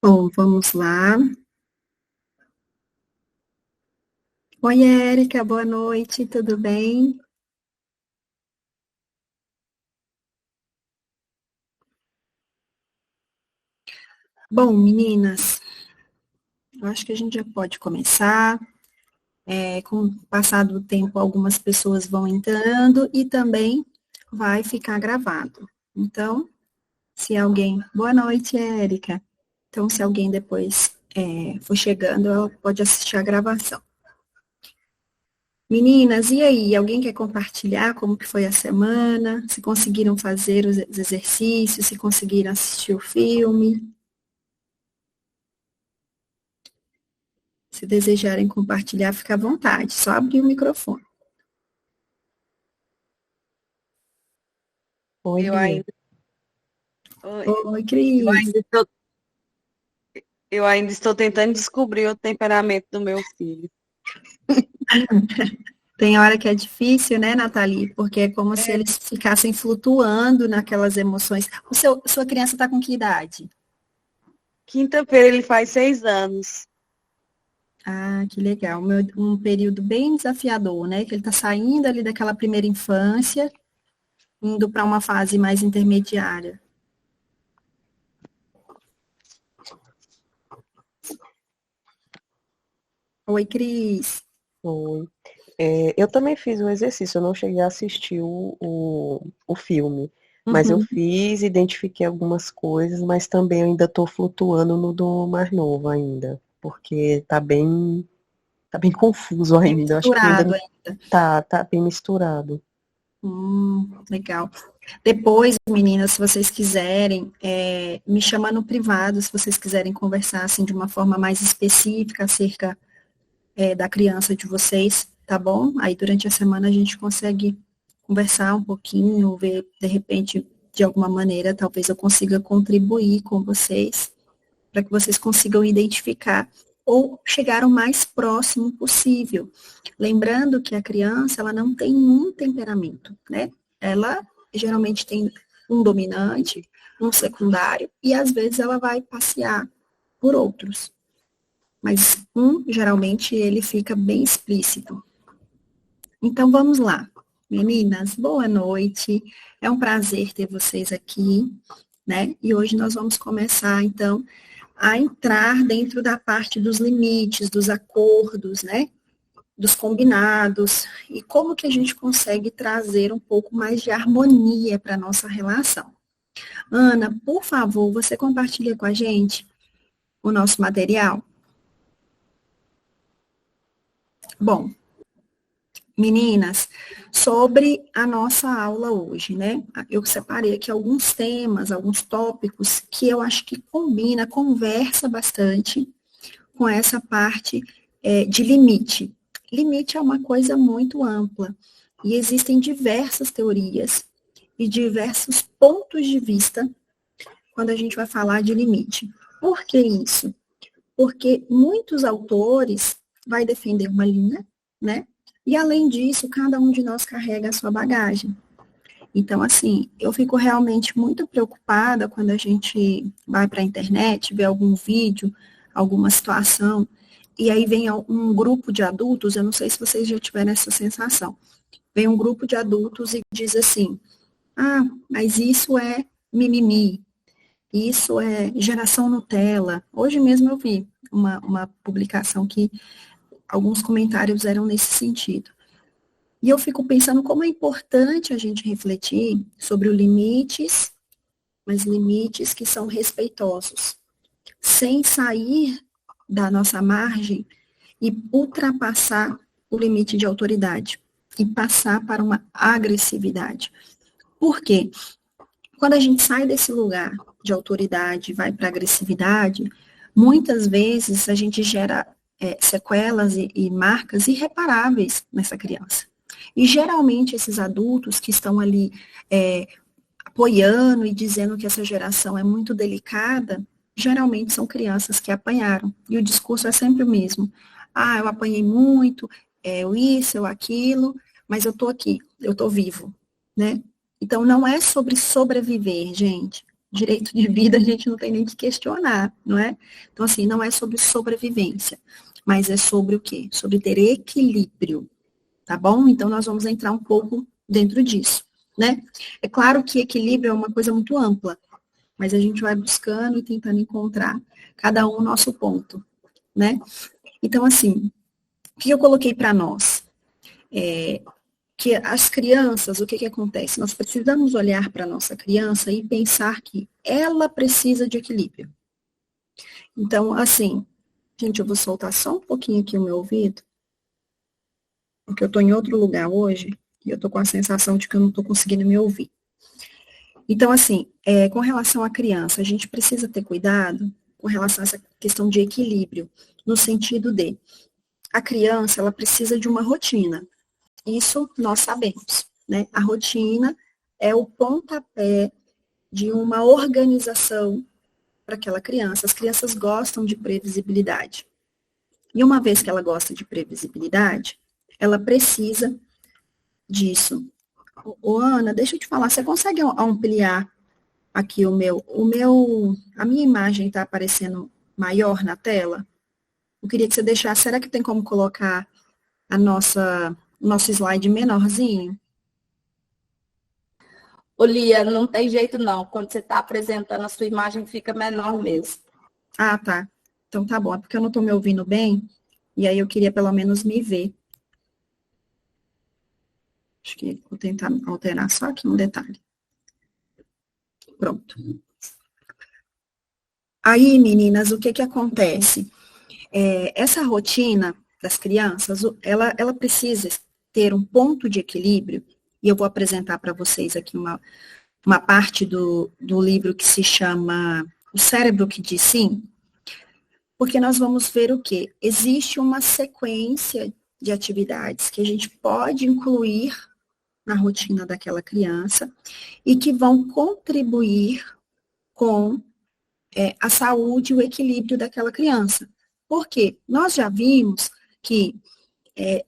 Bom, vamos lá. Oi, Érica, boa noite, tudo bem? Bom, meninas, eu acho que a gente já pode começar. Com o passar do tempo, algumas pessoas vão entrando e também vai ficar gravado. Então, se alguém... Boa noite, Érica. Então, se alguém depois for chegando, ela pode assistir a gravação. Meninas, e aí? Alguém quer compartilhar como que foi a semana? Se conseguiram fazer os exercícios, se conseguiram assistir o filme? Se desejarem compartilhar, fica à vontade, só abrir o microfone. Oi, Eu Bia. ainda, Oi. Oi, Cris. Eu ainda estou tentando descobrir o temperamento do meu filho. Tem hora que é difícil, né, Nathalie? Porque é como se eles ficassem flutuando naquelas emoções. Sua criança está com que idade? Quinta-feira ele faz 6 anos. Ah, que legal. Um período bem desafiador, né? Que ele está saindo ali daquela primeira infância, indo para uma fase mais intermediária. Oi, Cris. Oi. Eu também fiz o exercício, eu não cheguei a assistir o filme, mas eu Uhum. fiz, identifiquei algumas coisas, mas também ainda estou flutuando no do mais novo ainda, porque tá bem confuso ainda, acho que ainda Misturado ainda. tá bem misturado. Legal. Depois, meninas, se vocês quiserem, me chamar no privado, se vocês quiserem conversar assim de uma forma mais específica acerca da criança de vocês, tá bom? Aí durante a semana a gente consegue conversar um pouquinho, ver de repente de alguma maneira, talvez eu consiga contribuir com vocês para que vocês consigam identificar ou chegar o mais próximo possível. Lembrando que a criança, ela não tem um temperamento, né? Ela geralmente tem um dominante, um secundário, e às vezes ela vai passear por outros. Mas geralmente, ele fica bem explícito. Então, vamos lá. Meninas, boa noite. É um prazer ter vocês aqui, né? E hoje nós vamos começar, então, a entrar dentro da parte dos limites, dos acordos, né? Dos combinados, e como que a gente consegue trazer um pouco mais de harmonia para a nossa relação. Ana, por favor, você compartilha com a gente o nosso material? Bom, meninas, sobre a nossa aula hoje, né? Eu separei aqui alguns temas, alguns tópicos que eu acho que conversa bastante com essa parte de limite. Limite é uma coisa muito ampla e existem diversas teorias e diversos pontos de vista quando a gente vai falar de limite. Por que isso? Porque muitos autores vai defender uma linha, né? E além disso, cada um de nós carrega a sua bagagem. Então, assim, eu fico realmente muito preocupada quando a gente vai para a internet, vê algum vídeo, alguma situação, e aí vem um grupo de adultos, eu não sei se vocês já tiveram essa sensação, vem um grupo de adultos e diz assim, ah, mas isso é mimimi, isso é geração Nutella. Hoje mesmo eu vi uma publicação que alguns comentários eram nesse sentido. E eu fico pensando como é importante a gente refletir sobre os limites, mas limites que são respeitosos, sem sair da nossa margem e ultrapassar o limite de autoridade e passar para uma agressividade. Por quê? Quando a gente sai desse lugar de autoridade e vai para agressividade, muitas vezes a gente gera sequelas e marcas irreparáveis nessa criança. E geralmente esses adultos que estão ali apoiando e dizendo que essa geração é muito delicada, geralmente são crianças que apanharam. E o discurso é sempre o mesmo. Ah, eu apanhei muito, eu isso, eu aquilo, mas eu tô aqui, eu tô vivo, né? Então não é sobre sobreviver, gente. Direito de vida a gente não tem nem que questionar, não é? Então, assim, não é sobre sobrevivência, mas é sobre o quê? Sobre ter equilíbrio, tá bom? Então, nós vamos entrar um pouco dentro disso, né? É claro que equilíbrio é uma coisa muito ampla, mas a gente vai buscando e tentando encontrar cada um o nosso ponto, né? Então, assim, o que eu coloquei para nós? Que as crianças, o que que acontece? Nós precisamos olhar para a nossa criança e pensar que ela precisa de equilíbrio. Então, assim, gente, eu vou soltar só um pouquinho aqui o meu ouvido, porque eu estou em outro lugar hoje e eu estou com a sensação de que eu não estou conseguindo me ouvir. Então, assim, com relação à criança, a gente precisa ter cuidado com relação a essa questão de equilíbrio, no sentido de a criança, ela precisa de uma rotina. Isso nós sabemos, né? A rotina é o pontapé de uma organização para aquela criança. As crianças gostam de previsibilidade. E uma vez que ela gosta de previsibilidade, ela precisa disso. Ô, Ana, deixa eu te falar, você consegue ampliar aqui a minha imagem está aparecendo maior na tela? Eu queria que você deixasse, será que tem como colocar o nosso slide menorzinho? Ô, Lia, não tem jeito não. Quando você está apresentando, a sua imagem fica menor mesmo. Ah, tá. Então tá bom. É porque eu não estou me ouvindo bem, e aí eu queria pelo menos me ver. Acho que vou tentar alterar só aqui um detalhe. Pronto. Aí, meninas, o que que acontece? Essa rotina das crianças, ela precisa ter um ponto de equilíbrio, e eu vou apresentar para vocês aqui uma parte do livro que se chama O Cérebro que Diz Sim, porque nós vamos ver o quê? Existe uma sequência de atividades que a gente pode incluir na rotina daquela criança e que vão contribuir com a saúde e o equilíbrio daquela criança. Por quê? Nós já vimos que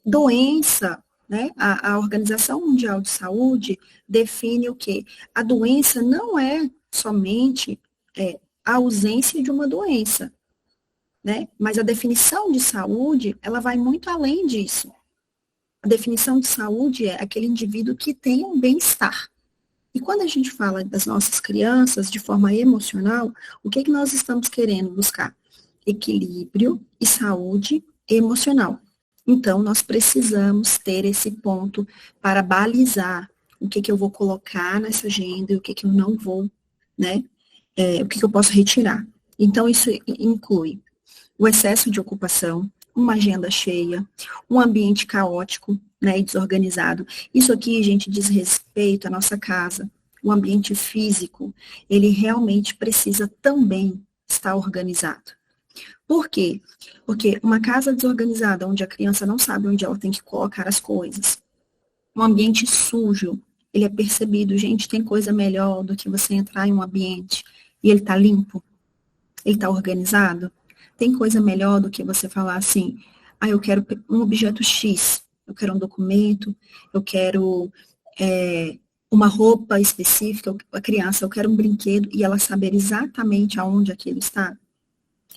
doença, né, a Organização Mundial de Saúde define o quê? A doença não é somente a ausência de uma doença, né? Mas a definição de saúde, ela vai muito além disso. A definição de saúde é aquele indivíduo que tem um bem-estar. E quando a gente fala das nossas crianças de forma emocional, o que nós estamos querendo buscar? Equilíbrio e saúde emocional. Então, nós precisamos ter esse ponto para balizar o que eu vou colocar nessa agenda e o que eu não vou, né? O que eu posso retirar. Então, isso inclui o excesso de ocupação, uma agenda cheia, um ambiente caótico, né, e desorganizado. Isso aqui, gente, diz respeito à nossa casa. O ambiente físico, ele realmente precisa também estar organizado. Por quê? Porque uma casa desorganizada, onde a criança não sabe onde ela tem que colocar as coisas, um ambiente sujo, ele é percebido. Gente, tem coisa melhor do que você entrar em um ambiente e ele tá limpo, ele tá organizado. Tem coisa melhor do que você falar assim, eu quero um objeto X, eu quero um documento, eu quero uma roupa específica, a criança, eu quero um brinquedo, e ela saber exatamente aonde aquilo está.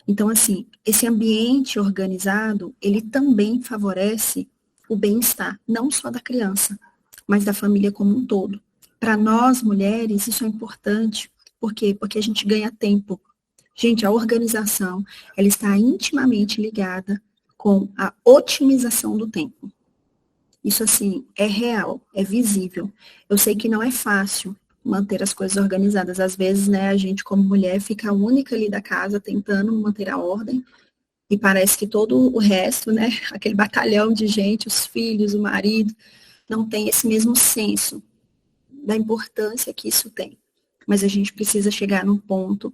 Então, assim, esse ambiente organizado, ele também favorece o bem-estar, não só da criança, mas da família como um todo. Para nós, mulheres, isso é importante. Por quê? Porque a gente ganha tempo. Gente, a organização, ela está intimamente ligada com a otimização do tempo. Isso, assim, é real, é visível. Eu sei que não é fácil manter as coisas organizadas. Às vezes, né, a gente, como mulher, fica a única ali da casa tentando manter a ordem e parece que todo o resto, né, aquele batalhão de gente, os filhos, o marido, não tem esse mesmo senso da importância que isso tem. Mas a gente precisa chegar num ponto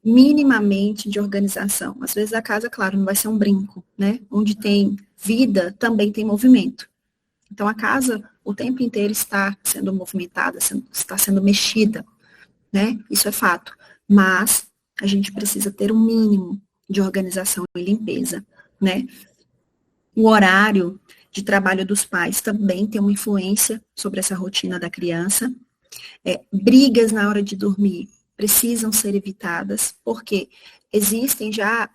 minimamente de organização. Às vezes a casa, claro, não vai ser um brinco, né? Onde tem vida, também tem movimento. Então a casa, o tempo inteiro está sendo movimentada, está sendo mexida, né? Isso é fato. Mas a gente precisa ter um mínimo de organização e limpeza, né? O horário de trabalho dos pais também tem uma influência sobre essa rotina da criança. Brigas na hora de dormir. precisam ser evitadas, porque existem já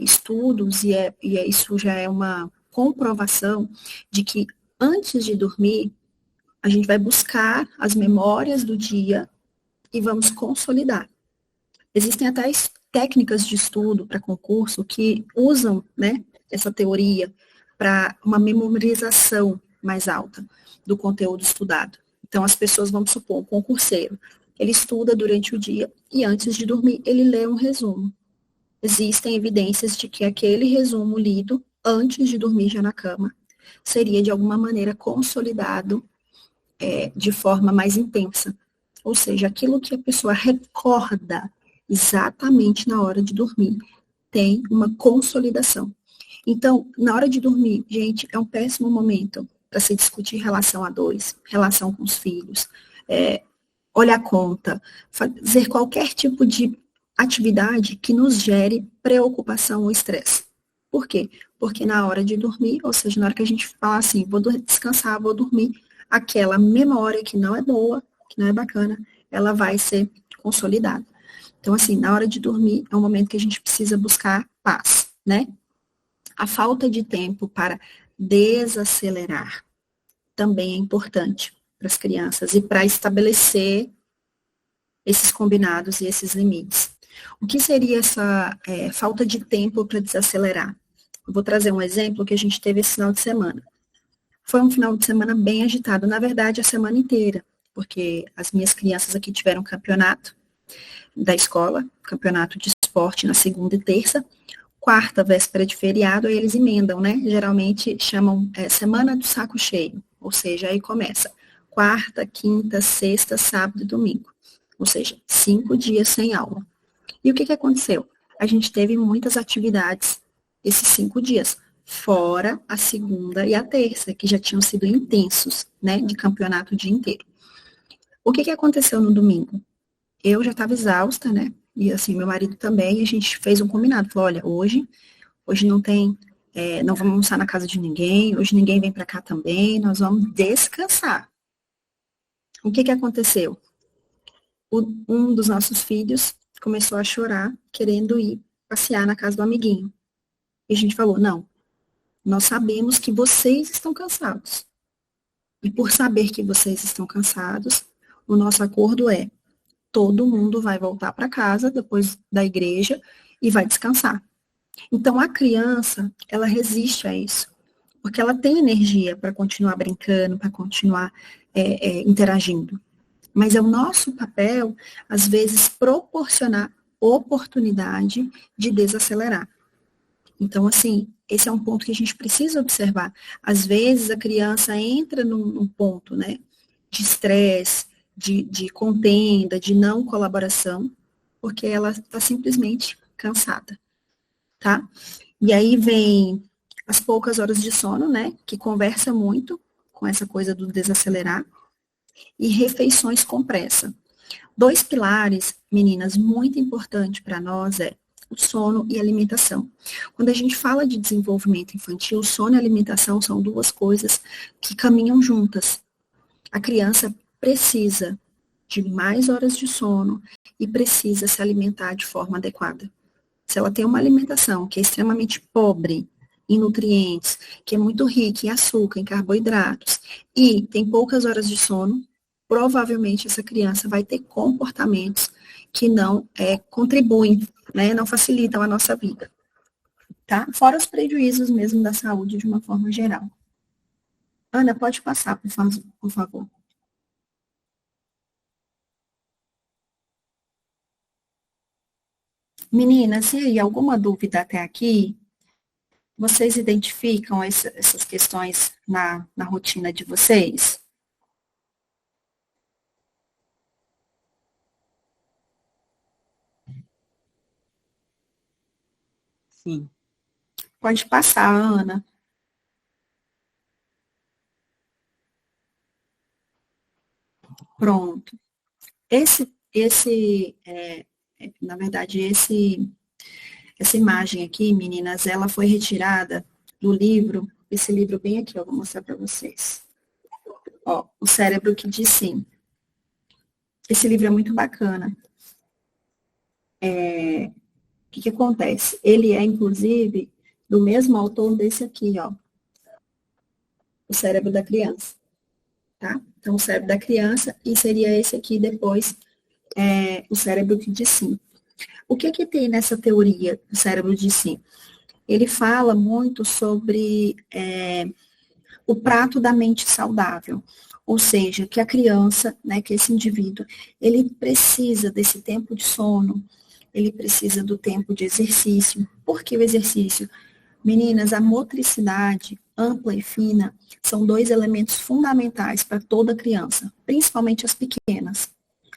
estudos, isso já é uma comprovação de que antes de dormir, a gente vai buscar as memórias do dia e vamos consolidar. Existem até técnicas de estudo para concurso que usam, né, essa teoria para uma memorização mais alta do conteúdo estudado. Então, as pessoas, vamos supor, um concurseiro, ele estuda durante o dia e antes de dormir ele lê um resumo. Existem evidências de que aquele resumo lido antes de dormir já na cama seria de alguma maneira consolidado de forma mais intensa. Ou seja, aquilo que a pessoa recorda exatamente na hora de dormir tem uma consolidação. Então, na hora de dormir, gente, é um péssimo momento para se discutir relação a dois, relação com os filhos, olhar a conta, fazer qualquer tipo de atividade que nos gere preocupação ou estresse. Por quê? Porque na hora de dormir, ou seja, na hora que a gente fala assim, vou descansar, vou dormir, aquela memória que não é boa, que não é bacana, ela vai ser consolidada. Então, assim, na hora de dormir é um momento que a gente precisa buscar paz, né? A falta de tempo para desacelerar também é importante para as crianças e para estabelecer esses combinados e esses limites. O que seria essa falta de tempo para desacelerar? Eu vou trazer um exemplo que a gente teve esse final de semana. Foi um final de semana bem agitado, na verdade, a semana inteira, porque as minhas crianças aqui tiveram campeonato da escola, campeonato de esporte na segunda e terça, quarta, véspera de feriado, aí eles emendam, né? Geralmente chamam semana do saco cheio, ou seja, aí começa quarta, quinta, sexta, sábado e domingo, ou seja, 5 dias sem aula. E o que aconteceu? A gente teve muitas atividades esses 5 dias, fora a segunda e a terça, que já tinham sido intensos, né, de campeonato o dia inteiro. O que aconteceu no domingo? Eu já estava exausta, né, e assim, meu marido também, e a gente fez um combinado, falou, olha, hoje não tem, não vamos almoçar na casa de ninguém, hoje ninguém vem para cá também, nós vamos descansar. O que aconteceu? Um dos nossos filhos começou a chorar, querendo ir passear na casa do amiguinho. E a gente falou, não, nós sabemos que vocês estão cansados. E por saber que vocês estão cansados, o nosso acordo é, todo mundo vai voltar para casa depois da igreja e vai descansar. Então, a criança, ela resiste a isso, porque ela tem energia para continuar brincando, para continuar interagindo. Mas é o nosso papel, às vezes, proporcionar oportunidade de desacelerar. Então, assim, esse é um ponto que a gente precisa observar. Às vezes, a criança entra num ponto, né, de estresse, de contenda, de não colaboração, porque ela está simplesmente cansada, tá? E aí vem as poucas horas de sono, né, que conversa muito com essa coisa do desacelerar, e refeições com pressa. 2 pilares, meninas, muito importante para nós é o sono e alimentação. Quando a gente fala de desenvolvimento infantil, sono e alimentação são 2 coisas que caminham juntas. A criança precisa de mais horas de sono e precisa se alimentar de forma adequada. Se ela tem uma alimentação que é extremamente pobre em nutrientes, que é muito rica em açúcar, em carboidratos, e tem poucas horas de sono, provavelmente essa criança vai ter comportamentos que não contribuem, né, não facilitam a nossa vida, tá? Fora os prejuízos mesmo da saúde de uma forma geral. Ana, pode passar, por favor. Meninas, e aí, alguma dúvida até aqui? Vocês identificam essas questões na rotina de vocês? Sim. Pode passar, Ana. Pronto. Na verdade, essa imagem aqui, meninas, ela foi retirada do livro, esse livro bem aqui, eu vou mostrar para vocês. Ó, O Cérebro que Diz Sim. Esse livro é muito bacana. O que acontece? Ele é, inclusive, do mesmo autor desse aqui, ó, o cérebro da criança, tá? Então, o cérebro da criança, e seria esse aqui depois, o cérebro de sim. O que tem nessa teoria do cérebro de sim? Ele fala muito sobre o prato da mente saudável, ou seja, que a criança, né, que esse indivíduo, ele precisa desse tempo de sono, ele precisa do tempo de exercício. Por que o exercício? Meninas, a motricidade ampla e fina são 2 elementos fundamentais para toda criança, principalmente as pequenas.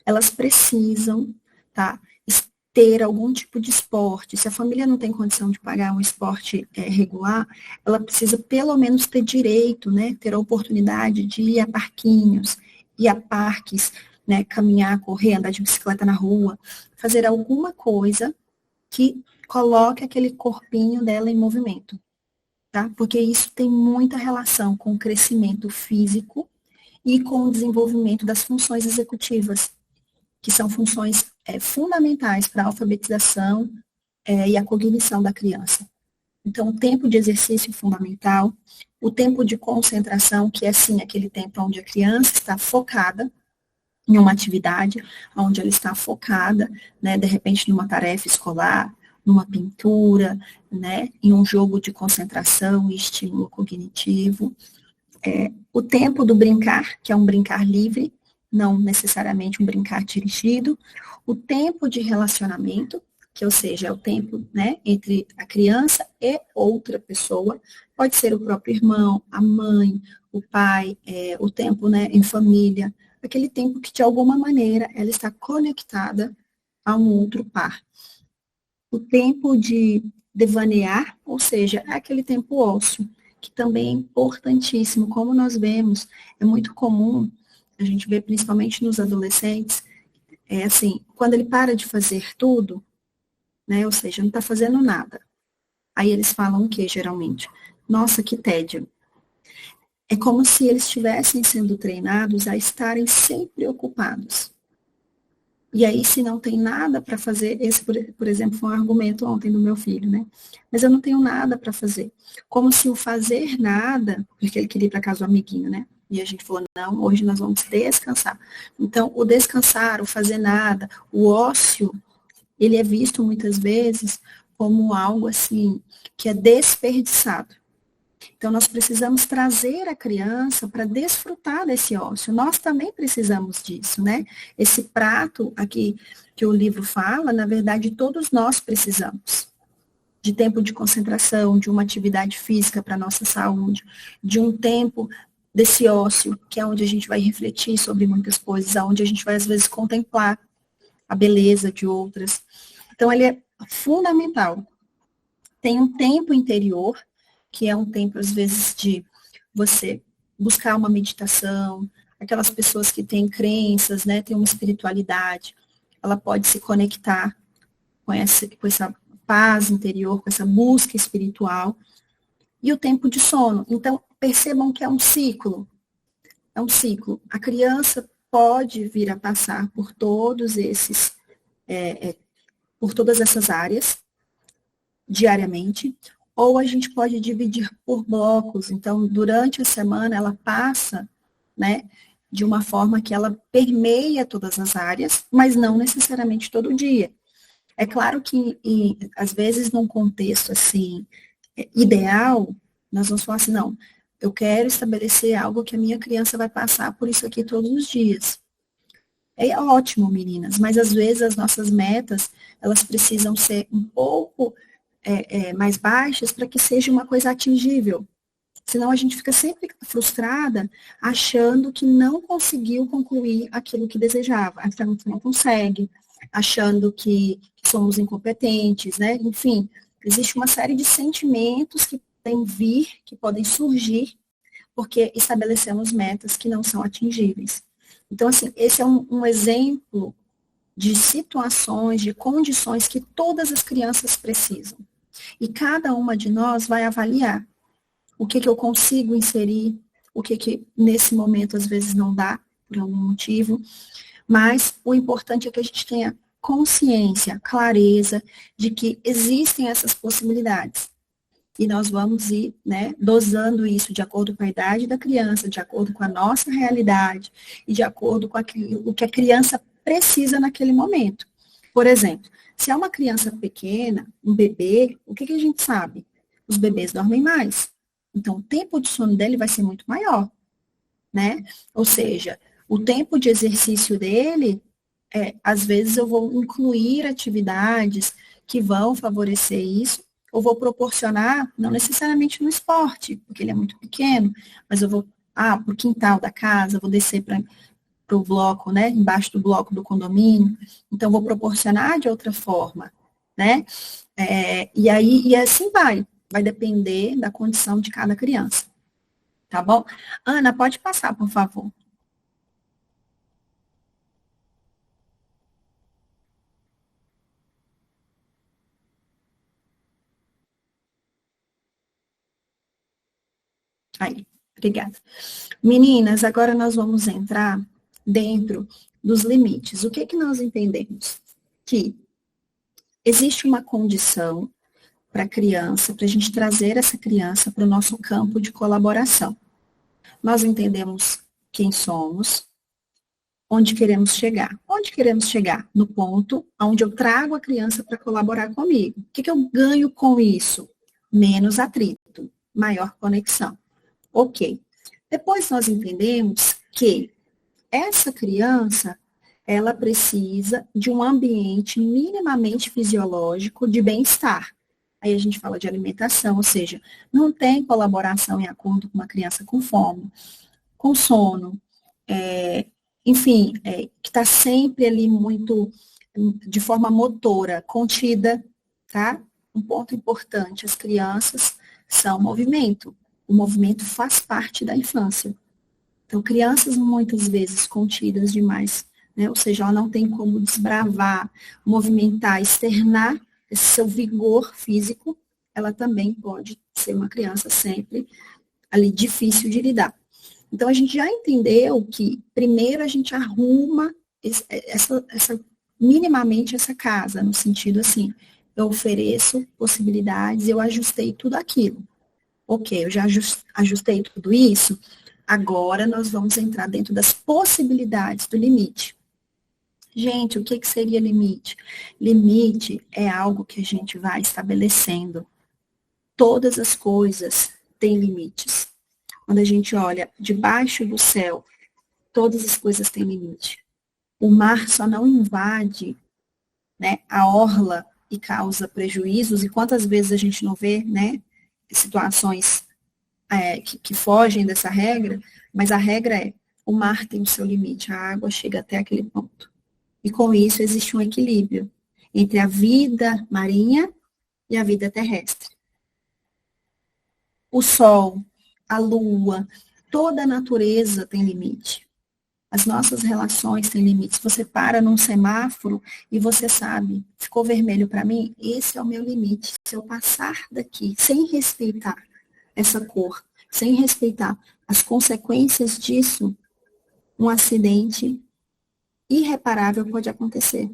Elas precisam, tá, ter algum tipo de esporte. Se a família não tem condição de pagar um esporte regular, ela precisa pelo menos ter direito, né, ter a oportunidade de ir a parquinhos, ir a parques, né, caminhar, correr, andar de bicicleta na rua, fazer alguma coisa que coloque aquele corpinho dela em movimento, tá? Porque isso tem muita relação com o crescimento físico e com o desenvolvimento das funções executivas, que são funções fundamentais para a alfabetização e a cognição da criança. Então, o tempo de exercício é fundamental, o tempo de concentração, que é, sim, aquele tempo onde a criança está focada em uma atividade, onde ela está focada, né, de repente, numa tarefa escolar, numa pintura, né, em um jogo de concentração e estímulo cognitivo. O tempo do brincar, que é um brincar livre, não necessariamente um brincar dirigido. O tempo de relacionamento, que, ou seja, é o tempo, né, entre a criança e outra pessoa, pode ser o próprio irmão, a mãe, o pai, o tempo, né, em família, aquele tempo que, de alguma maneira, ela está conectada a um outro par. O tempo de devanear, ou seja, é aquele tempo ósseo, que também é importantíssimo. Como nós vemos, é muito comum, a gente vê principalmente nos adolescentes, assim, quando ele para de fazer tudo, né, ou seja, não está fazendo nada. Aí eles falam o quê, geralmente? Nossa, que tédio. É como se eles estivessem sendo treinados a estarem sempre ocupados. E aí, se não tem nada para fazer, esse, por exemplo, foi um argumento ontem do meu filho, né? Mas eu não tenho nada para fazer. Como se o fazer nada, porque ele queria ir para casa do amiguinho, né? E a gente falou, não, hoje nós vamos descansar. Então, o descansar, o fazer nada, o ócio, ele é visto muitas vezes como algo assim, que é desperdiçado. Então, nós precisamos trazer a criança para desfrutar desse ócio. Nós também precisamos disso, né? Esse prato aqui que o livro fala, na verdade, todos nós precisamos. De tempo de concentração, de uma atividade física para a nossa saúde, de um tempo desse ócio, que é onde a gente vai refletir sobre muitas coisas, onde a gente vai, às vezes, contemplar a beleza de outras. Então, ele é fundamental. Tem um tempo interior, que é um tempo, às vezes, de você buscar uma meditação, aquelas pessoas que têm crenças, né, têm uma espiritualidade, ela pode se conectar com essa paz interior, com essa busca espiritual, e o tempo de sono. Então, percebam que é um ciclo. É um ciclo. A criança pode vir a passar por todos esses, por todas essas áreas, diariamente, ou a gente pode dividir por blocos. Então, durante a semana, ela passa, né, de uma forma que ela permeia todas as áreas, mas não necessariamente todo dia. É claro que, às vezes, num contexto, assim, ideal, nós vamos falar assim, não, eu quero estabelecer algo que a minha criança vai passar por isso aqui todos os dias. É ótimo, meninas, mas às vezes as nossas metas, elas precisam ser um pouco mais baixas para que seja uma coisa atingível. Senão a gente fica sempre frustrada achando que não conseguiu concluir aquilo que desejava, achando que não consegue, achando que somos incompetentes, né? Enfim, existe uma série de sentimentos que podem vir, que podem surgir, porque estabelecemos metas que não são atingíveis. Então, assim, esse é um exemplo de situações, de condições que todas as crianças precisam. E cada uma de nós vai avaliar o que eu consigo inserir, o que nesse momento às vezes não dá, por algum motivo, mas o importante é que a gente tenha consciência, clareza de que existem essas possibilidades. E nós vamos ir, né, dosando isso de acordo com a idade da criança, de acordo com a nossa realidade e de acordo com o que a criança precisa naquele momento. Por exemplo, se é uma criança pequena, um bebê, o que a gente sabe? Os bebês dormem mais. Então, o tempo de sono dele vai ser muito maior, né? Ou seja, o tempo de exercício dele, às vezes eu vou incluir atividades que vão favorecer isso, ou vou proporcionar, não necessariamente no esporte, porque ele é muito pequeno, mas eu vou para o quintal da casa, vou descer para o bloco, né, embaixo do bloco do condomínio, então vou proporcionar de outra forma, né, e assim vai depender da condição de cada criança, tá bom? Ana, pode passar, por favor. Aí, obrigada. Meninas, agora nós vamos entrar dentro dos limites. O que nós entendemos? Que existe uma condição para a criança, para a gente trazer essa criança para o nosso campo de colaboração. Nós entendemos quem somos, onde queremos chegar. Onde queremos chegar? No ponto onde eu trago a criança para colaborar comigo. O que eu ganho com isso? Menos atrito, maior conexão. Ok. Depois nós entendemos que essa criança, ela precisa de um ambiente minimamente fisiológico de bem-estar. Aí a gente fala de alimentação, ou seja, não tem colaboração em acordo com uma criança com fome, com sono, enfim, que está sempre ali muito, de forma motora, contida, tá? Um ponto importante, as crianças são movimento. O movimento faz parte da infância. Então, crianças muitas vezes contidas demais, né? Ou seja, ela não tem como desbravar, movimentar, externar esse seu vigor físico, ela também pode ser uma criança sempre ali difícil de lidar. Então, a gente já entendeu que primeiro a gente arruma minimamente essa casa, no sentido assim, eu ofereço possibilidades, eu ajustei tudo aquilo. Ok, eu já ajustei tudo isso, agora nós vamos entrar dentro das possibilidades do limite. Gente, o que seria limite? Limite é algo que a gente vai estabelecendo. Todas as coisas têm limites. Quando a gente olha debaixo do céu, todas as coisas têm limite. O mar só não invade, né, a orla e causa prejuízos, e quantas vezes a gente não vê, né, situações que fogem dessa regra, mas a regra é, o mar tem o seu limite, a água chega até aquele ponto. E com isso existe um equilíbrio entre a vida marinha e a vida terrestre. O sol, a lua, toda a natureza tem limite. As nossas relações têm limites. Você para num semáforo e você sabe, ficou vermelho para mim, esse é o meu limite. Se eu passar daqui sem respeitar essa cor, sem respeitar as consequências disso, um acidente irreparável pode acontecer.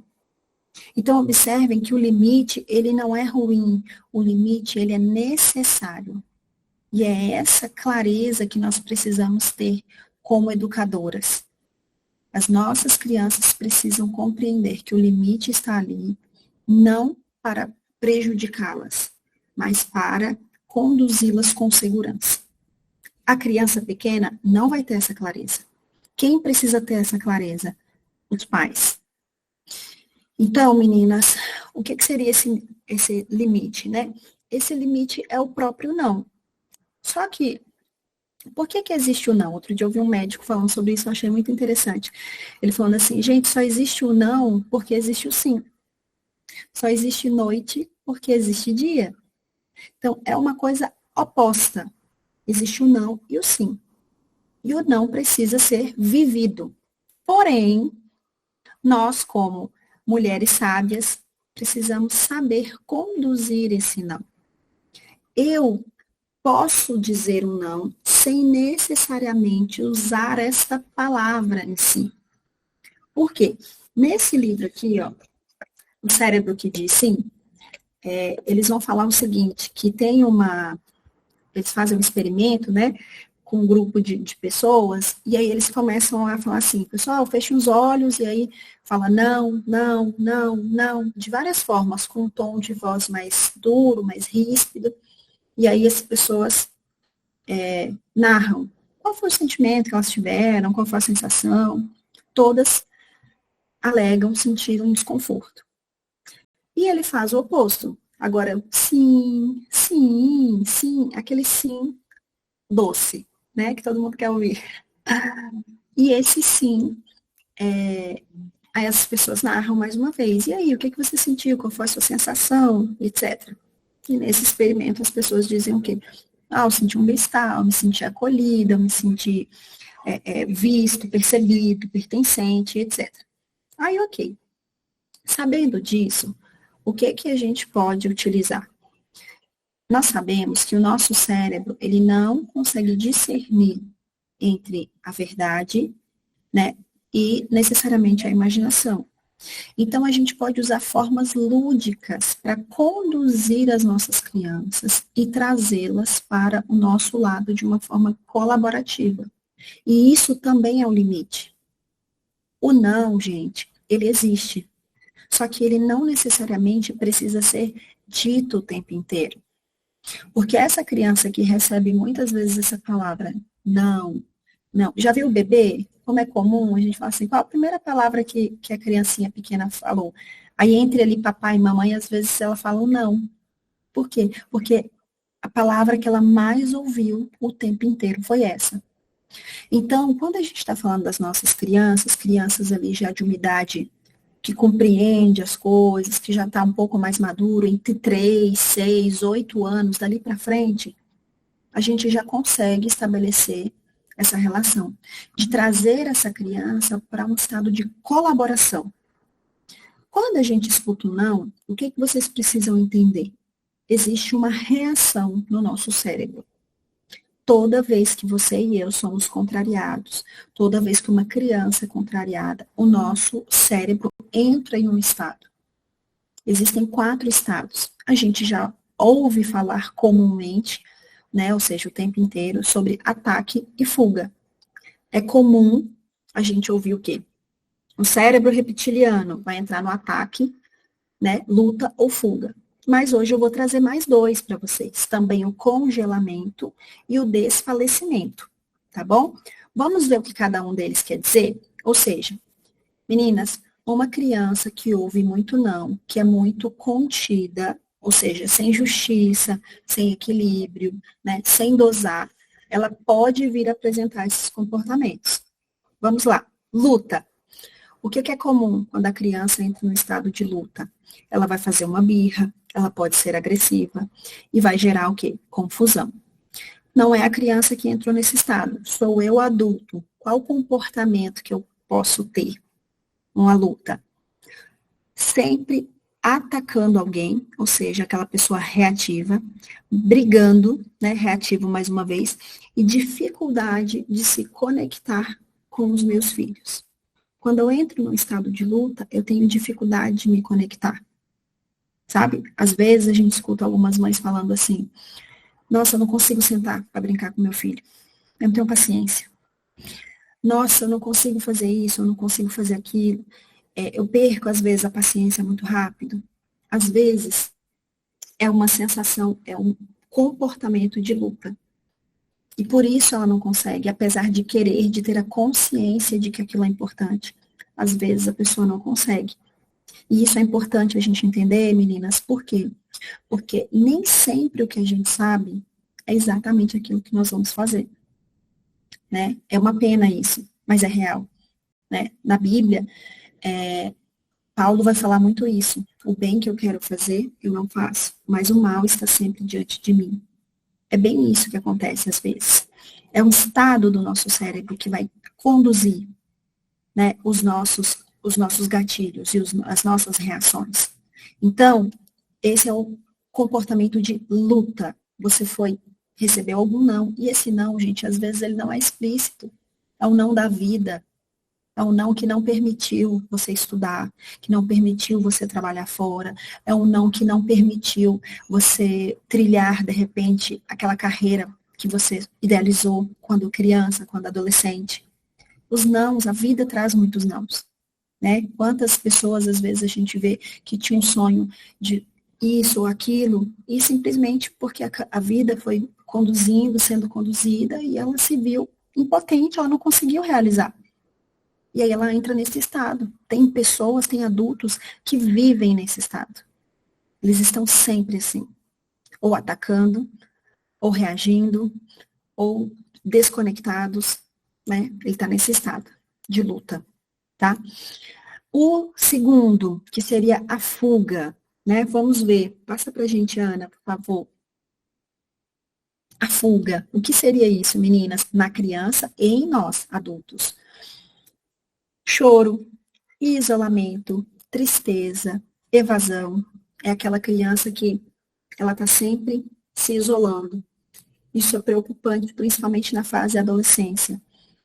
Então, observem que o limite, ele não é ruim. O limite, ele é necessário. E é essa clareza que nós precisamos ter como educadoras. As nossas crianças precisam compreender que o limite está ali, não para prejudicá-las, mas para conduzi-las com segurança. A criança pequena não vai ter essa clareza. Quem precisa ter essa clareza? Os pais. Então, meninas, o que seria esse limite, né? Esse limite é o próprio não. Só que, por que existe o não? Outro dia eu ouvi um médico falando sobre isso, eu achei muito interessante. Ele falando assim, gente, só existe o não porque existe o sim. Só existe noite porque existe dia. Então, é uma coisa oposta. Existe o não e o sim. E o não precisa ser vivido. Porém, nós, como mulheres sábias, precisamos saber conduzir esse não. Eu posso dizer um não sem necessariamente usar esta palavra em si. Por quê? Nesse livro aqui, ó, o cérebro que diz sim, eles vão falar o seguinte, que tem eles fazem um experimento, né, com um grupo de pessoas, e aí eles começam a falar assim, pessoal, feche os olhos, e aí fala não, não, não, não, de várias formas, com um tom de voz mais duro, mais ríspido, e aí as pessoas narram qual foi o sentimento que elas tiveram, qual foi a sensação, todas alegam sentir um desconforto. E ele faz o oposto. Agora, sim, sim, sim, aquele sim doce, né, que todo mundo quer ouvir. E esse sim, aí as pessoas narram mais uma vez. E aí, o que você sentiu? Qual foi a sua sensação? Etc. E nesse experimento as pessoas dizem o quê? Eu senti um bem-estar, eu me senti acolhida, eu me senti visto, percebido, pertencente, etc. Aí, ok. Sabendo disso, o que a gente pode utilizar? Nós sabemos que o nosso cérebro, ele não consegue discernir entre a verdade, né, e necessariamente a imaginação. Então, a gente pode usar formas lúdicas para conduzir as nossas crianças e trazê-las para o nosso lado de uma forma colaborativa. E isso também é o limite. O não, gente, ele existe. Só que ele não necessariamente precisa ser dito o tempo inteiro. Porque essa criança que recebe muitas vezes essa palavra, não, não. Já viu o bebê? Como é comum, a gente fala assim, qual a primeira palavra que a criancinha pequena falou? Aí entre ali papai e mamãe, às vezes ela fala um não. Por quê? Porque a palavra que ela mais ouviu o tempo inteiro foi essa. Então, quando a gente está falando das nossas crianças, crianças ali já de uma idade que compreende as coisas, que já está um pouco mais maduro, entre 3, 6, 8 anos, dali para frente, a gente já consegue estabelecer essa relação, de trazer essa criança para um estado de colaboração. Quando a gente escuta um não, o que vocês precisam entender? Existe uma reação no nosso cérebro. Toda vez que você e eu somos contrariados, toda vez que uma criança é contrariada, o nosso cérebro entra em um estado. Existem 4 estados. A gente já ouve falar comumente, né, ou seja, o tempo inteiro, sobre ataque e fuga. É comum a gente ouvir o quê? O cérebro reptiliano vai entrar no ataque, né, luta ou fuga. Mas hoje eu vou trazer mais 2 para vocês. Também o congelamento e o desfalecimento, tá bom? Vamos ver o que cada um deles quer dizer? Ou seja, meninas, uma criança que ouve muito não, que é muito contida, ou seja, sem justiça, sem equilíbrio, né, sem dosar, ela pode vir a apresentar esses comportamentos. Vamos lá. Luta. O que é comum quando a criança entra no estado de luta? Ela vai fazer uma birra, ela pode ser agressiva e vai gerar o quê? Confusão. Não é a criança que entrou nesse estado, sou eu adulto. Qual comportamento que eu posso ter numa luta? Sempre atacando alguém, ou seja, aquela pessoa reativa, brigando, né, reativo mais uma vez, e dificuldade de se conectar com os meus filhos. Quando eu entro num estado de luta, eu tenho dificuldade de me conectar. Sabe? Às vezes a gente escuta algumas mães falando assim, nossa, eu não consigo sentar para brincar com meu filho. Eu não tenho paciência. Nossa, eu não consigo fazer isso, eu não consigo fazer aquilo. Eu perco, às vezes, a paciência muito rápido. Às vezes, é uma sensação, é um comportamento de luta. E por isso ela não consegue, apesar de querer, de ter a consciência de que aquilo é importante. Às vezes a pessoa não consegue. E isso é importante a gente entender, meninas, por quê? Porque nem sempre o que a gente sabe é exatamente aquilo que nós vamos fazer. Né? É uma pena isso, mas é real. Né? Na Bíblia, Paulo vai falar muito isso. O bem que eu quero fazer, eu não faço, mas o mal está sempre diante de mim. É bem isso que acontece às vezes. É um estado do nosso cérebro que vai conduzir, né, os nossos gatilhos e as nossas reações. Então, esse é o comportamento de luta. Você recebeu algum não, e esse não, gente, às vezes ele não é explícito. É o não da vida. É um não que não permitiu você estudar, que não permitiu você trabalhar fora, é um não que não permitiu você trilhar, de repente, aquela carreira que você idealizou quando criança, quando adolescente. Os nãos, a vida traz muitos nãos, né? Quantas pessoas, às vezes, a gente vê que tinha um sonho de isso ou aquilo, e simplesmente porque a vida foi conduzindo, sendo conduzida, e ela se viu impotente, ela não conseguiu realizar. E aí ela entra nesse estado. Tem pessoas, tem adultos que vivem nesse estado. Eles estão sempre assim, ou atacando, ou reagindo, ou desconectados, né? Ele está nesse estado de luta, tá? O segundo, que seria a fuga, né? Vamos ver. Passa pra gente, Ana, por favor. A fuga. O que seria isso, meninas? Na criança e em nós, adultos. Choro, isolamento, tristeza, evasão. É aquela criança que ela está sempre se isolando. Isso é preocupante, principalmente na fase da adolescência,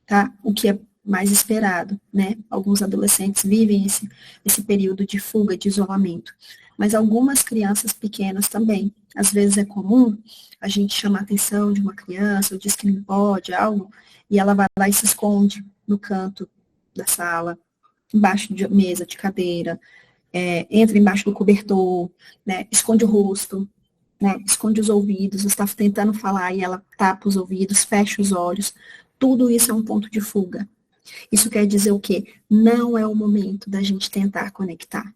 tá? O que é mais esperado, né? Alguns adolescentes vivem esse período de fuga, de isolamento. Mas algumas crianças pequenas também. Às vezes é comum a gente chamar a atenção de uma criança, ou diz que não pode, algo, e ela vai lá e se esconde no canto da sala, embaixo de mesa, de cadeira, entra embaixo do cobertor, né? Esconde o rosto, né? Esconde os ouvidos, você está tentando falar e ela tapa os ouvidos, fecha os olhos. Tudo isso é um ponto de fuga. Isso quer dizer o quê? Não é o momento da gente tentar conectar.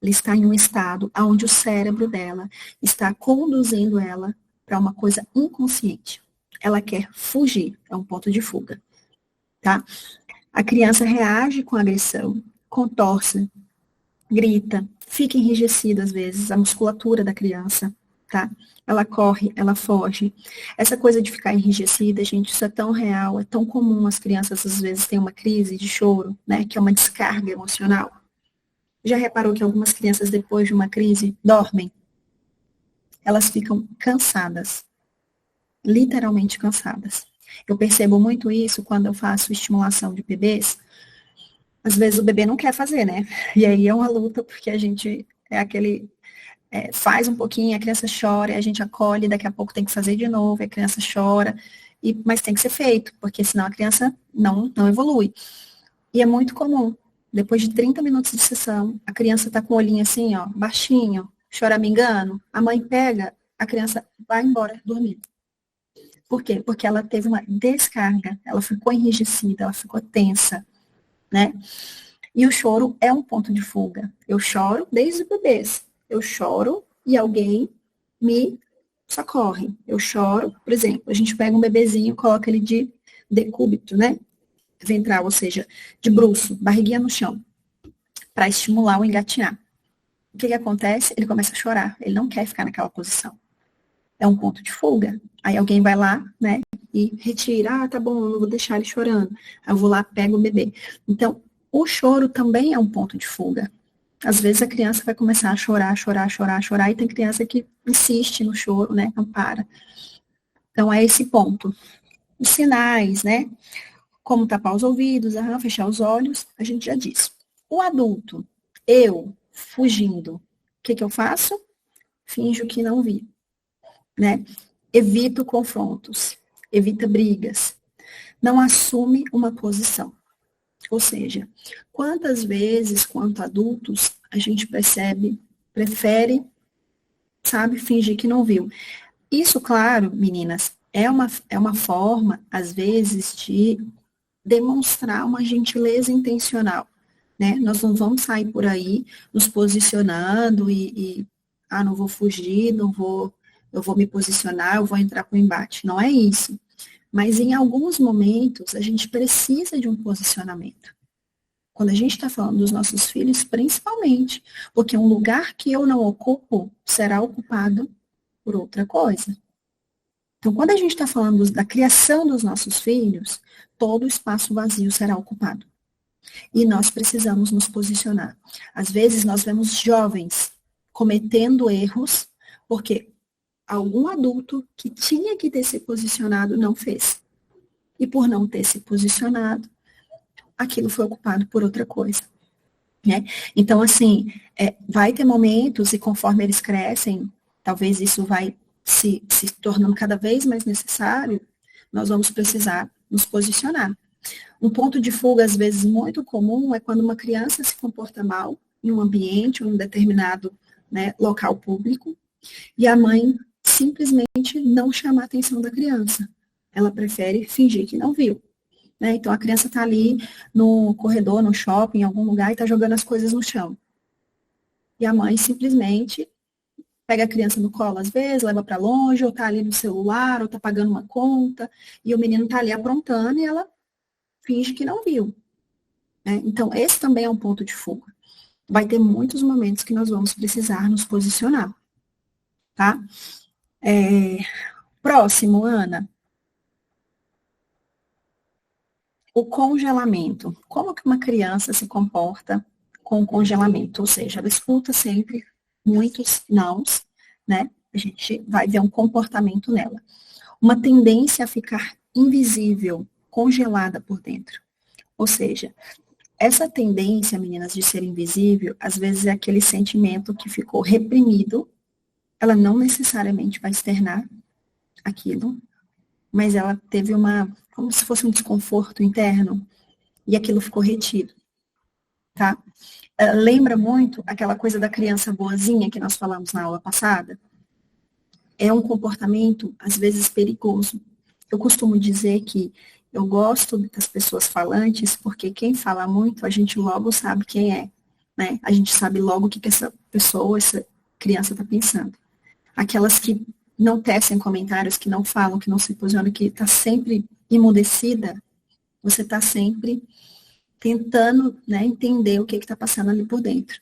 Ela está em um estado onde o cérebro dela está conduzindo ela para uma coisa inconsciente. Ela quer fugir, é um ponto de fuga, tá? A criança reage com agressão, contorce, grita, fica enrijecida às vezes, a musculatura da criança, tá? Ela corre, ela foge. Essa coisa de ficar enrijecida, gente, isso é tão real, é tão comum. As crianças às vezes têm uma crise de choro, né? Que é uma descarga emocional. Já reparou que algumas crianças, depois de uma crise, dormem? Elas ficam cansadas, literalmente cansadas. Eu percebo muito isso quando eu faço estimulação de bebês. Às vezes o bebê não quer fazer, né? E aí é uma luta, porque a gente faz um pouquinho, a criança chora, e a gente acolhe, daqui a pouco tem que fazer de novo, e a criança chora, mas tem que ser feito, porque senão a criança não evolui. E é muito comum, depois de 30 minutos de sessão, a criança tá com o olhinho assim, ó, baixinho, choramingando, a mãe pega, a criança vai embora dormir. Por quê? Porque ela teve uma descarga, ela ficou enrijecida, ela ficou tensa, né? E o choro é um ponto de fuga. Eu choro desde bebês. Eu choro e alguém me socorre. Eu choro, por exemplo, a gente pega um bebezinho, coloca ele de decúbito, né? Ventral, ou seja, de bruço, barriguinha no chão, para estimular o engatinhar. O que acontece? Ele começa a chorar. Ele não quer ficar naquela posição. É um ponto de fuga. Aí alguém vai lá, né, e retira. Ah, tá bom, eu não vou deixar ele chorando. Aí eu vou lá, pego o bebê. Então, o choro também é um ponto de fuga. Às vezes a criança vai começar a chorar, e tem criança que insiste no choro, né, não para. Então, é esse ponto. Os sinais, né, como tapar os ouvidos, fechar os olhos, a gente já disse. O adulto, eu, fugindo, o que eu faço? Finjo que não vi, né? Evito confrontos, evita brigas, não assume uma posição. Ou seja, quantas vezes, quanto adultos, a gente prefere, sabe, fingir que não viu. Isso, claro, meninas, é uma forma, às vezes, de demonstrar uma gentileza intencional, né? Nós não vamos sair por aí nos posicionando não vou fugir, eu vou me posicionar, eu vou entrar para o embate. Não é isso. Mas em alguns momentos a gente precisa de um posicionamento. Quando a gente está falando dos nossos filhos, principalmente, porque um lugar que eu não ocupo será ocupado por outra coisa. Então, quando a gente está falando da criação dos nossos filhos, todo o espaço vazio será ocupado. E nós precisamos nos posicionar. Às vezes, nós vemos jovens cometendo erros, porque algum adulto que tinha que ter se posicionado não fez. E por não ter se posicionado, aquilo foi ocupado por outra coisa, né? Então, assim, vai ter momentos, e conforme eles crescem, talvez isso vai se tornando cada vez mais necessário, nós vamos precisar nos posicionar. Um ponto de fuga, às vezes, muito comum é quando uma criança se comporta mal em um ambiente ou em um determinado, né, local público, e a mãe simplesmente não chama a atenção da criança. Ela prefere fingir que não viu. Né? Então, a criança está ali no corredor, no shopping, em algum lugar, e está jogando as coisas no chão. E a mãe simplesmente pega a criança no colo, às vezes, leva para longe, ou está ali no celular, ou está pagando uma conta, e o menino está ali aprontando, e ela finge que não viu. Né? Então, esse também é um ponto de fuga. Vai ter muitos momentos que nós vamos precisar nos posicionar. Tá? Próximo, Ana. O congelamento. Como que uma criança se comporta com o congelamento? Ou seja, ela escuta sempre muitos nãos, né? A gente vai ver um comportamento nela. Uma tendência a ficar invisível, congelada por dentro. Ou seja, essa tendência, meninas, de ser invisível, às vezes é aquele sentimento que ficou reprimido. Ela não necessariamente vai externar aquilo, mas ela teve como se fosse um desconforto interno, e aquilo ficou retido, tá? Lembra muito aquela coisa da criança boazinha que nós falamos na aula passada? É um comportamento, às vezes, perigoso. Eu costumo dizer que eu gosto das pessoas falantes, porque quem fala muito, a gente logo sabe quem é, né? A gente sabe logo o que essa pessoa, essa criança está pensando. Aquelas que não tecem comentários, que não falam, que não se posicionam, que está sempre emudecida, você está sempre tentando, né, entender o que está passando ali por dentro.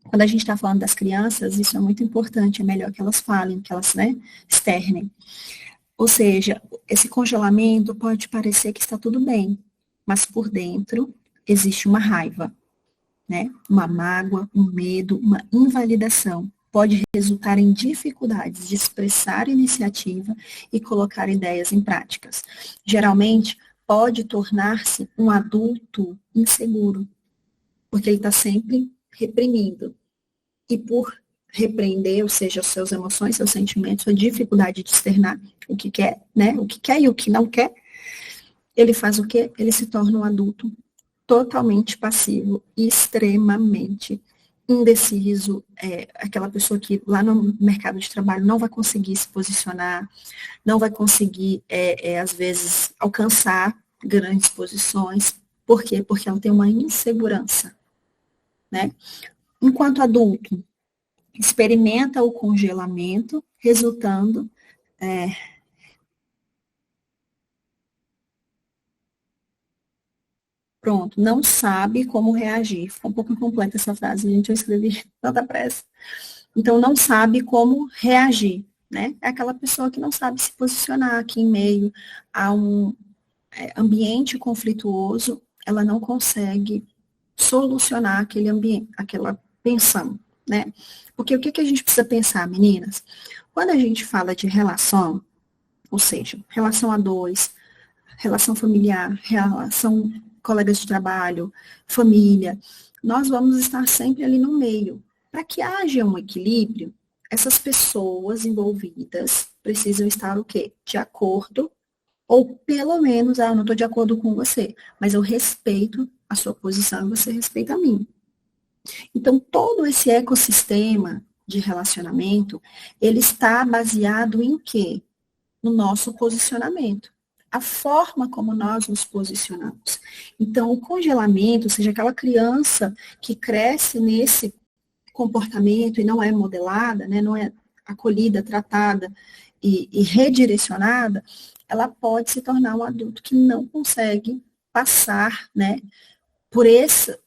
Quando a gente está falando das crianças, isso é muito importante, é melhor que elas falem, que elas, né, externem. Ou seja, esse congelamento pode parecer que está tudo bem, mas por dentro existe uma raiva, né, uma mágoa, um medo, uma invalidação. Pode resultar em dificuldades de expressar iniciativa e colocar ideias em práticas. Geralmente, pode tornar-se um adulto inseguro, porque ele está sempre reprimindo. E por repreender, ou seja, suas emoções, seus sentimentos, a dificuldade de externar o que quer, né? O que quer e o que não quer, ele faz o quê? Ele se torna um adulto totalmente passivo e extremamente indeciso, aquela pessoa que lá no mercado de trabalho não vai conseguir se posicionar, não vai conseguir, às vezes, alcançar grandes posições. Por quê? Porque ela tem uma insegurança, né? Enquanto adulto, experimenta o congelamento, resultando pronto, não sabe como reagir. Ficou um pouco incompleta essa frase, gente, eu escrevi tanta pressa. Então, não sabe como reagir, né? É aquela pessoa que não sabe se posicionar aqui em meio a um ambiente conflituoso, ela não consegue solucionar aquele ambiente, aquela tensão, né? Porque o que a gente precisa pensar, meninas? Quando a gente fala de relação, ou seja, relação a dois, relação familiar, relação colegas de trabalho, família, nós vamos estar sempre ali no meio. Para que haja um equilíbrio, essas pessoas envolvidas precisam estar o quê? De acordo, ou pelo menos, eu não estou de acordo com você, mas eu respeito a sua posição e você respeita a minha. Então, todo esse ecossistema de relacionamento, ele está baseado em quê? No nosso posicionamento. A forma como nós nos posicionamos. Então, o congelamento, ou seja, aquela criança que cresce nesse comportamento e não é modelada, né, não é acolhida, tratada e redirecionada, ela pode se tornar um adulto que não consegue passar, né, por esses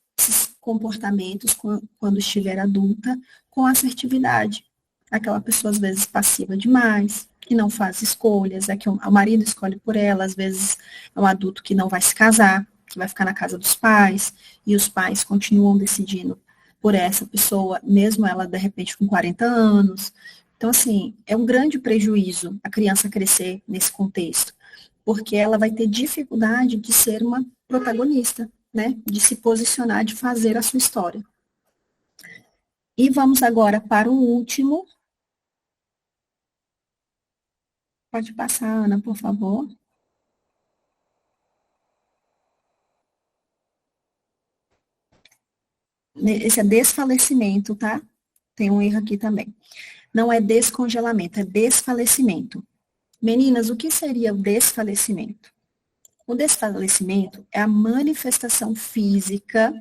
comportamentos quando estiver adulta com assertividade. Aquela pessoa, às vezes, passiva demais, que não faz escolhas, que o marido escolhe por ela, às vezes é um adulto que não vai se casar, que vai ficar na casa dos pais, e os pais continuam decidindo por essa pessoa, mesmo ela, de repente, com 40 anos. Então, assim, é um grande prejuízo a criança crescer nesse contexto, porque ela vai ter dificuldade de ser uma protagonista, né? De se posicionar, de fazer a sua história. E vamos agora para o último. Pode passar, Ana, por favor. Esse é desfalecimento, tá? Tem um erro aqui também. Não é descongelamento, é desfalecimento. Meninas, o que seria o desfalecimento? O desfalecimento é a manifestação física,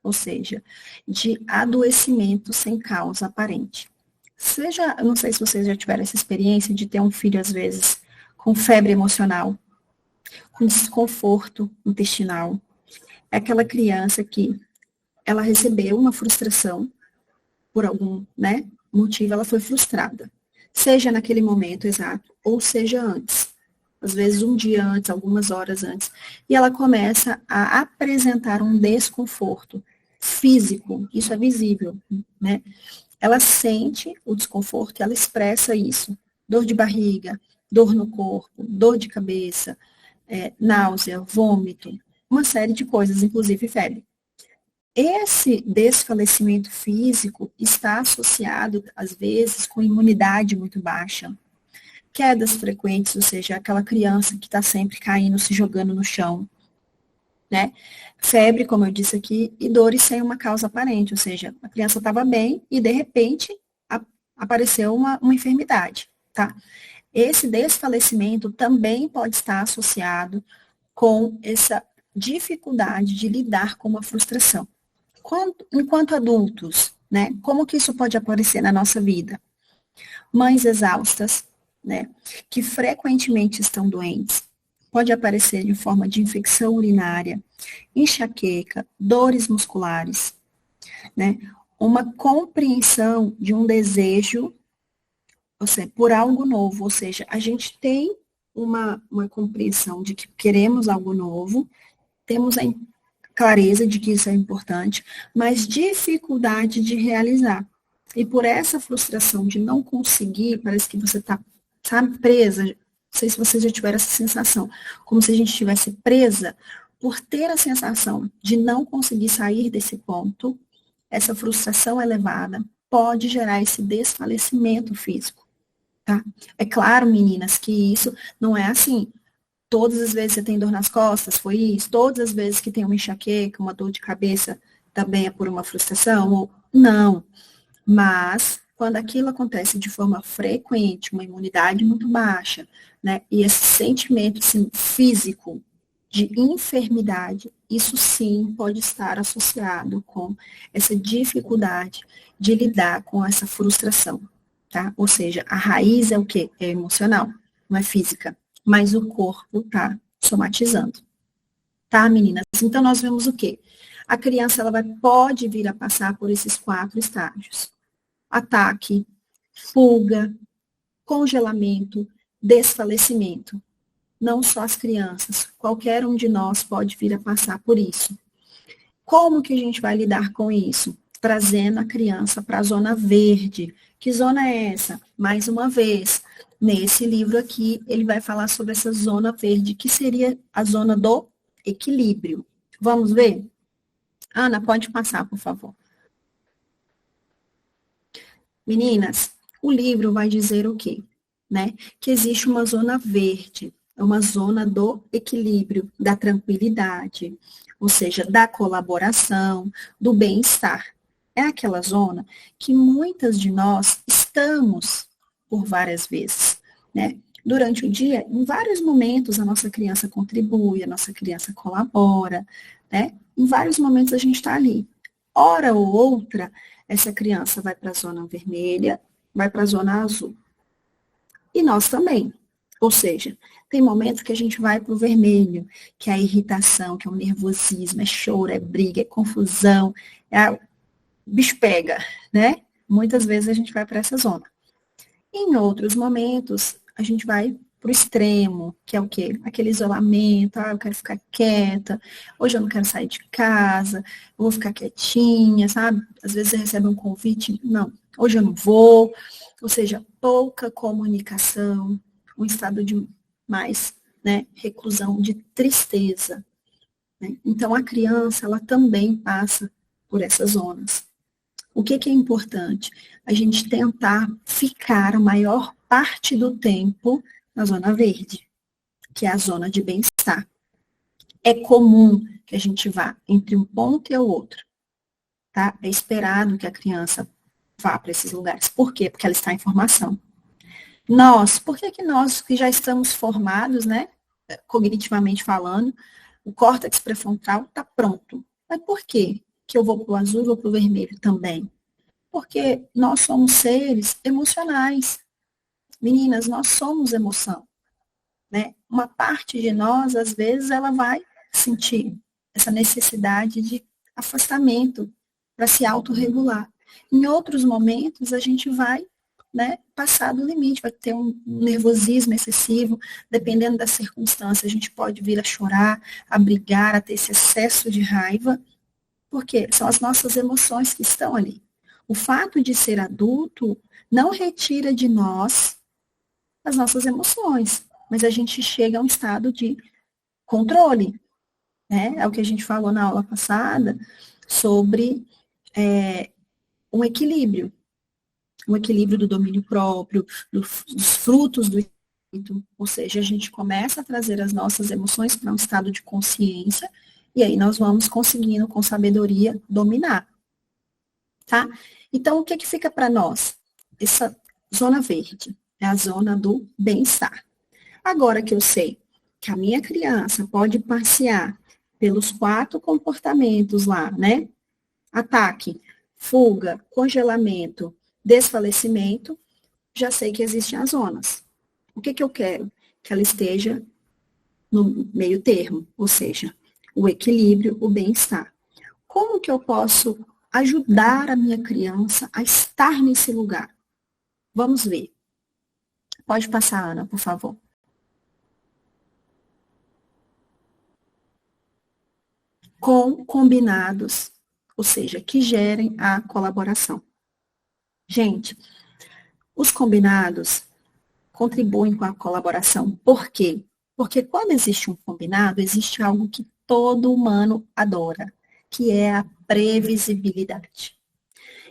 ou seja, de adoecimento sem causa aparente. Seja, eu não sei se vocês já tiveram essa experiência de ter um filho, às vezes, com febre emocional, com desconforto intestinal. É aquela criança que ela recebeu uma frustração por algum, né, motivo, ela foi frustrada. Seja naquele momento exato, ou seja antes. Às vezes um dia antes, algumas horas antes. E ela começa a apresentar um desconforto físico. Isso é visível, né? Ela sente o desconforto e ela expressa isso. Dor de barriga, dor no corpo, dor de cabeça, náusea, vômito, uma série de coisas, inclusive febre. Esse desfalecimento físico está associado, às vezes, com imunidade muito baixa, quedas frequentes, ou seja, aquela criança que está sempre caindo, se jogando no chão, né? Febre, como eu disse aqui, e dores sem uma causa aparente, ou seja, a criança estava bem e, de repente, apareceu uma enfermidade, tá? Esse desfalecimento também pode estar associado com essa dificuldade de lidar com uma frustração. Enquanto adultos, né, como que isso pode aparecer na nossa vida? Mães exaustas, né, que frequentemente estão doentes, pode aparecer de forma de infecção urinária, enxaqueca, dores musculares, né, uma compreensão de um desejo, ou seja, por algo novo, ou seja, a gente tem uma compreensão de que queremos algo novo, temos a clareza de que isso é importante, mas dificuldade de realizar. E por essa frustração de não conseguir, parece que você está, sabe, presa. Não sei se vocês já tiveram essa sensação, como se a gente estivesse presa, por ter a sensação de não conseguir sair desse ponto, essa frustração elevada pode gerar esse desfalecimento físico, tá? É claro, meninas, que isso não é assim. Todas as vezes você tem dor nas costas, foi isso? Todas as vezes que tem uma enxaqueca, uma dor de cabeça, também é por uma frustração? Não. Mas, quando aquilo acontece de forma frequente, uma imunidade muito baixa, né? E esse sentimento assim, físico de enfermidade, isso sim pode estar associado com essa dificuldade de lidar com essa frustração, tá? Ou seja, a raiz é o quê? É emocional, não é física. Mas o corpo está somatizando. Tá, meninas? Então, nós vemos o quê? A criança pode vir a passar por esses 4 estágios. Ataque, fuga, congelamento, desfalecimento. Não só as crianças, qualquer um de nós pode vir a passar por isso. Como que a gente vai lidar com isso? Trazendo a criança para a zona verde. Que zona é essa? Mais uma vez, nesse livro aqui, ele vai falar sobre essa zona verde, que seria a zona do equilíbrio. Vamos ver? Ana, pode passar, por favor. Meninas, o livro vai dizer o quê? Né? Que existe uma zona verde, uma zona do equilíbrio, da tranquilidade, ou seja, da colaboração, do bem-estar. É aquela zona que muitas de nós estamos por várias vezes, né? Durante o dia, em vários momentos, a nossa criança contribui, a nossa criança colabora, né? Em vários momentos a gente está ali. Hora ou outra, essa criança vai para a zona vermelha, vai para a zona azul. E nós também. Ou seja, tem momentos que a gente vai para o vermelho, que é a irritação, que é o nervosismo, é choro, é briga, é confusão, o bicho pega, né? Muitas vezes a gente vai para essa zona. Em outros momentos, a gente vai para o extremo, que é o quê? Aquele isolamento, eu quero ficar quieta, hoje eu não quero sair de casa, eu vou ficar quietinha, sabe? Às vezes você recebe um convite, não, hoje eu não vou. Ou seja, pouca comunicação, um estado de mais, né, reclusão, de tristeza, né? Então, a criança, ela também passa por essas zonas. O que é importante? A gente tentar ficar a maior parte do tempo na zona verde, que é a zona de bem-estar. É comum que a gente vá entre um ponto e o outro, tá? É esperado que a criança vá para esses lugares. Por quê? Porque ela está em formação. Por que nós que já estamos formados, né, cognitivamente falando, o córtex pré-frontal está pronto. Mas por quê que eu vou para o azul e vou para o vermelho também? Porque nós somos seres emocionais. Meninas, nós somos emoção, né? Uma parte de nós, às vezes, ela vai sentir essa necessidade de afastamento para se autorregular. Em outros momentos, a gente vai, né, passar do limite, vai ter um nervosismo excessivo, dependendo da circunstância, a gente pode vir a chorar, a brigar, a ter esse excesso de raiva, porque são as nossas emoções que estão ali. O fato de ser adulto não retira de nós as nossas emoções, mas a gente chega a um estado de controle, né? É o que a gente falou na aula passada sobre um equilíbrio do domínio próprio, dos frutos do espírito, ou seja, a gente começa a trazer as nossas emoções para um estado de consciência, e aí nós vamos conseguindo, com sabedoria, dominar, tá? Então, o que fica para nós? Essa zona verde é a zona do bem-estar. Agora que eu sei que a minha criança pode passear pelos 4 comportamentos lá, né? Ataque, fuga, congelamento, desfalecimento, já sei que existem as zonas. O que eu quero? Que ela esteja no meio termo, ou seja, o equilíbrio, o bem-estar. Como que eu posso ajudar a minha criança a estar nesse lugar? Vamos ver. Pode passar, Ana, por favor. Com combinados, ou seja, que gerem a colaboração. Gente, os combinados contribuem com a colaboração. Por quê? Porque quando existe um combinado, existe algo que todo humano adora, que é a previsibilidade.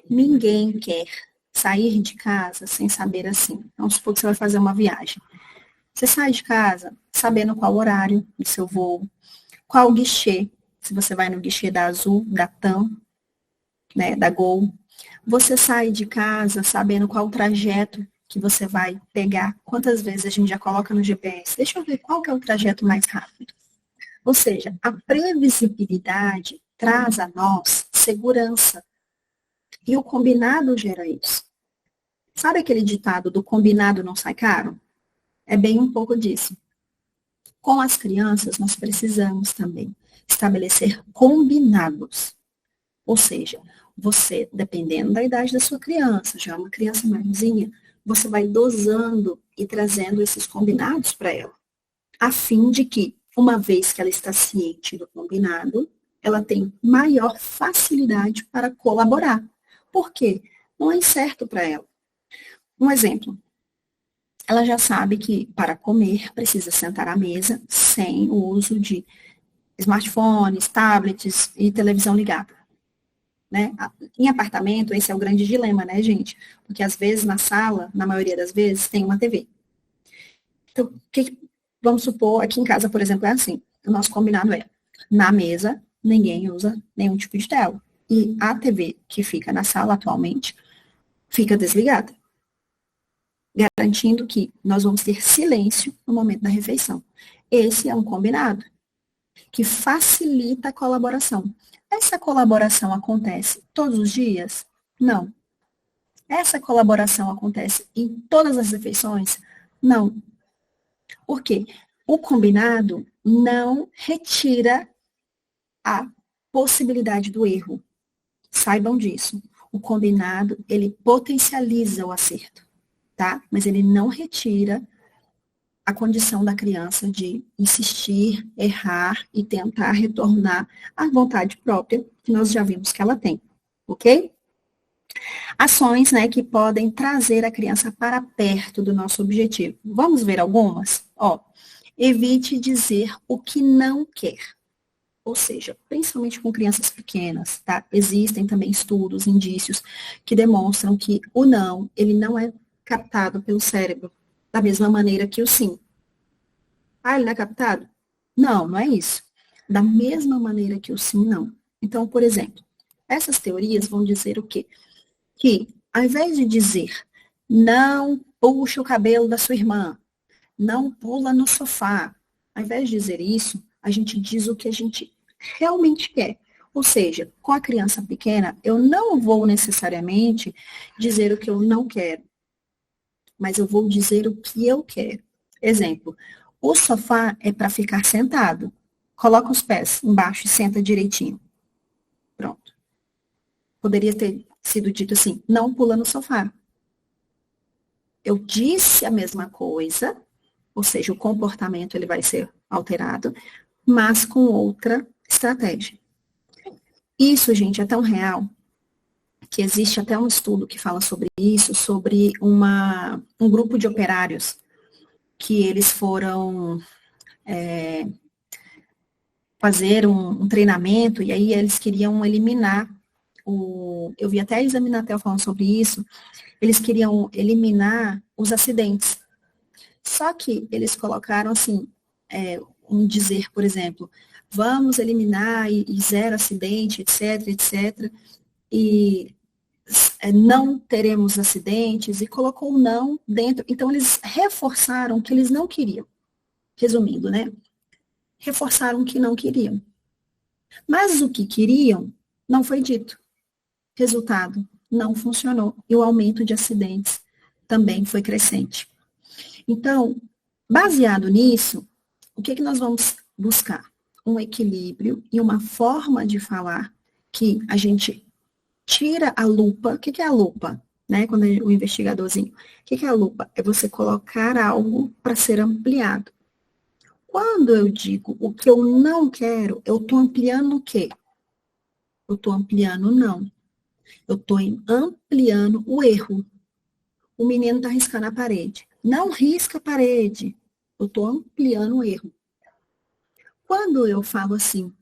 Ninguém quer sair de casa sem saber assim. Vamos supor que você vai fazer uma viagem. Você sai de casa sabendo qual o horário do seu voo, qual o guichê, se você vai no guichê da Azul, da TAM, né, da Gol. Você sai de casa sabendo qual o trajeto que você vai pegar. Quantas vezes a gente já coloca no GPS? Deixa eu ver qual que é o trajeto mais rápido. Ou seja, a previsibilidade traz a nós segurança. E o combinado gera isso. Sabe aquele ditado do combinado não sai caro? É bem um pouco disso. Com as crianças, nós precisamos também estabelecer combinados. Ou seja, você, dependendo da idade da sua criança, já é uma criança maiorzinha, você vai dosando e trazendo esses combinados para ela, a fim de que, uma vez que ela está ciente do combinado, ela tem maior facilidade para colaborar. Por quê? Não é incerto para ela. Um exemplo, ela já sabe que para comer precisa sentar à mesa sem o uso de smartphones, tablets e televisão ligada. Né? Em apartamento, esse é o grande dilema, né, gente? Porque às vezes na sala, na maioria das vezes, tem uma TV. Então, vamos supor, aqui em casa, por exemplo, é assim. O nosso combinado é, na mesa, ninguém usa nenhum tipo de tela. E a TV que fica na sala atualmente, fica desligada. Garantindo que nós vamos ter silêncio no momento da refeição. Esse é um combinado que facilita a colaboração. Essa colaboração acontece todos os dias? Não. Essa colaboração acontece em todas as refeições? Não. Por quê? O combinado não retira a possibilidade do erro. Saibam disso. O combinado, ele potencializa o acerto, tá? Mas ele não retira a condição da criança de insistir, errar e tentar retornar à vontade própria, que nós já vimos que ela tem, ok? Ações, né, que podem trazer a criança para perto do nosso objetivo. Vamos ver algumas? Evite dizer o que não quer. Ou seja, principalmente com crianças pequenas, tá? Existem também estudos, indícios que demonstram que o não, ele não é captado pelo cérebro da mesma maneira que o sim. Ah, ele não é captado? Não, não é isso. Da mesma maneira que o sim, não. Então, por exemplo, essas teorias vão dizer o quê? Que, ao invés de dizer, não puxa o cabelo da sua irmã, não pula no sofá, ao invés de dizer isso, a gente diz o que a gente realmente quer. Ou seja, com a criança pequena, eu não vou necessariamente dizer o que eu não quero, mas eu vou dizer o que eu quero. Exemplo, o sofá é para ficar sentado. Coloca os pés embaixo e senta direitinho. Pronto. Poderia ter sido dito assim, não pula no sofá. Eu disse a mesma coisa, ou seja, o comportamento ele vai ser alterado, mas com outra estratégia. Isso, gente, é tão real que existe até um estudo que fala sobre isso, sobre um grupo de operários que eles foram fazer um treinamento e aí eles queriam eliminar eu vi até a Examinatel falando sobre isso, eles queriam eliminar os acidentes. Só que eles colocaram assim, um dizer, por exemplo, vamos eliminar e zero acidente, etc, etc, e não teremos acidentes, e colocou o não dentro. Então, eles reforçaram que eles não queriam. Resumindo, né? Reforçaram que não queriam. Mas o que queriam não foi dito. Resultado, não funcionou. E o aumento de acidentes também foi crescente. Então, baseado nisso, o que nós vamos buscar? Um equilíbrio e uma forma de falar que a gente tira a lupa. O que é a lupa? Né? Quando o investigadorzinho. O que é a lupa? É você colocar algo para ser ampliado. Quando eu digo o que eu não quero, eu estou ampliando o quê? Eu estou ampliando o não. Eu estou ampliando o erro. O menino está riscando a parede. Não risca a parede. Eu estou ampliando o erro. Quando eu falo assim,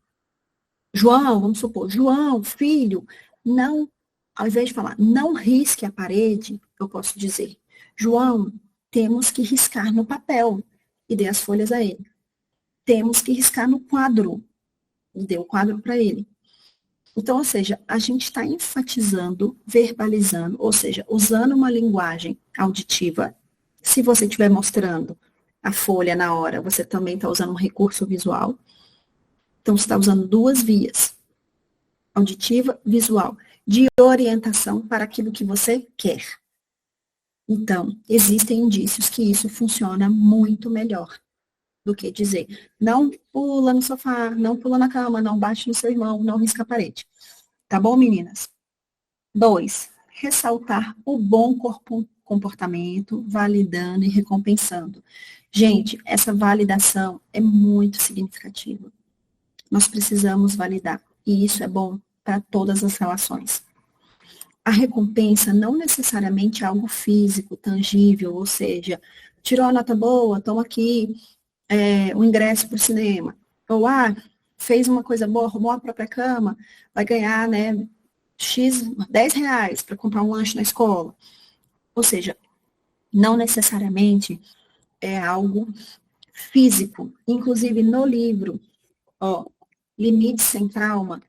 João, vamos supor, João, filho, não, ao invés de falar, não risque a parede, eu posso dizer, João, temos que riscar no papel. E dei as folhas a ele. Temos que riscar no quadro. E dei o quadro para ele. Então, ou seja, a gente está enfatizando, verbalizando, ou seja, usando uma linguagem auditiva. Se você estiver mostrando a folha na hora, você também está usando um recurso visual. Então, você está usando duas vias, auditiva, visual, de orientação para aquilo que você quer. Então, existem indícios que isso funciona muito melhor do que dizer, não pula no sofá, não pula na cama, não bate no seu irmão, não risca a parede. Tá bom, meninas? 2, ressaltar o bom comportamento, validando e recompensando. Gente, essa validação é muito significativa. Nós precisamos validar, e isso é bom para todas as relações. A recompensa não necessariamente é algo físico, tangível, ou seja, tirou a nota boa, toma aqui o ingresso para o cinema. Ou, fez uma coisa boa, arrumou a própria cama, vai ganhar, né, X, 10 reais para comprar um lanche na escola. Ou seja, não necessariamente é algo físico. Inclusive, no livro, Limites Sem Trauma,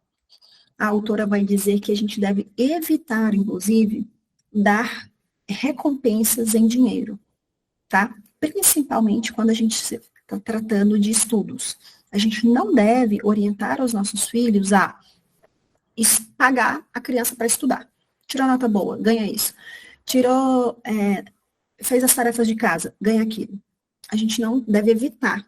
a autora vai dizer que a gente deve evitar, inclusive, dar recompensas em dinheiro, tá? Principalmente quando a gente está tratando de estudos. A gente não deve orientar os nossos filhos a pagar a criança para estudar. Tirou nota boa, ganha isso. Fez as tarefas de casa, ganha aquilo. A gente não deve evitar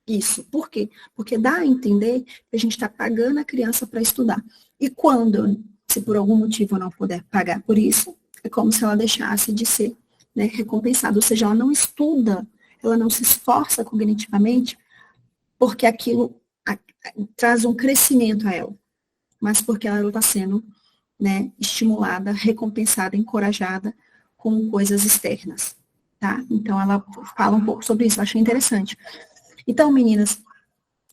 isso. Por quê? Porque dá a entender que a gente está pagando a criança para estudar. E quando, se por algum motivo eu não puder pagar por isso, é como se ela deixasse de ser, né, recompensada. Ou seja, ela não estuda, ela não se esforça cognitivamente, porque aquilo traz um crescimento a ela. Mas porque ela está sendo, né, estimulada, recompensada, encorajada com coisas externas. Tá? Então, ela fala um pouco sobre isso, eu achei interessante. Então, meninas,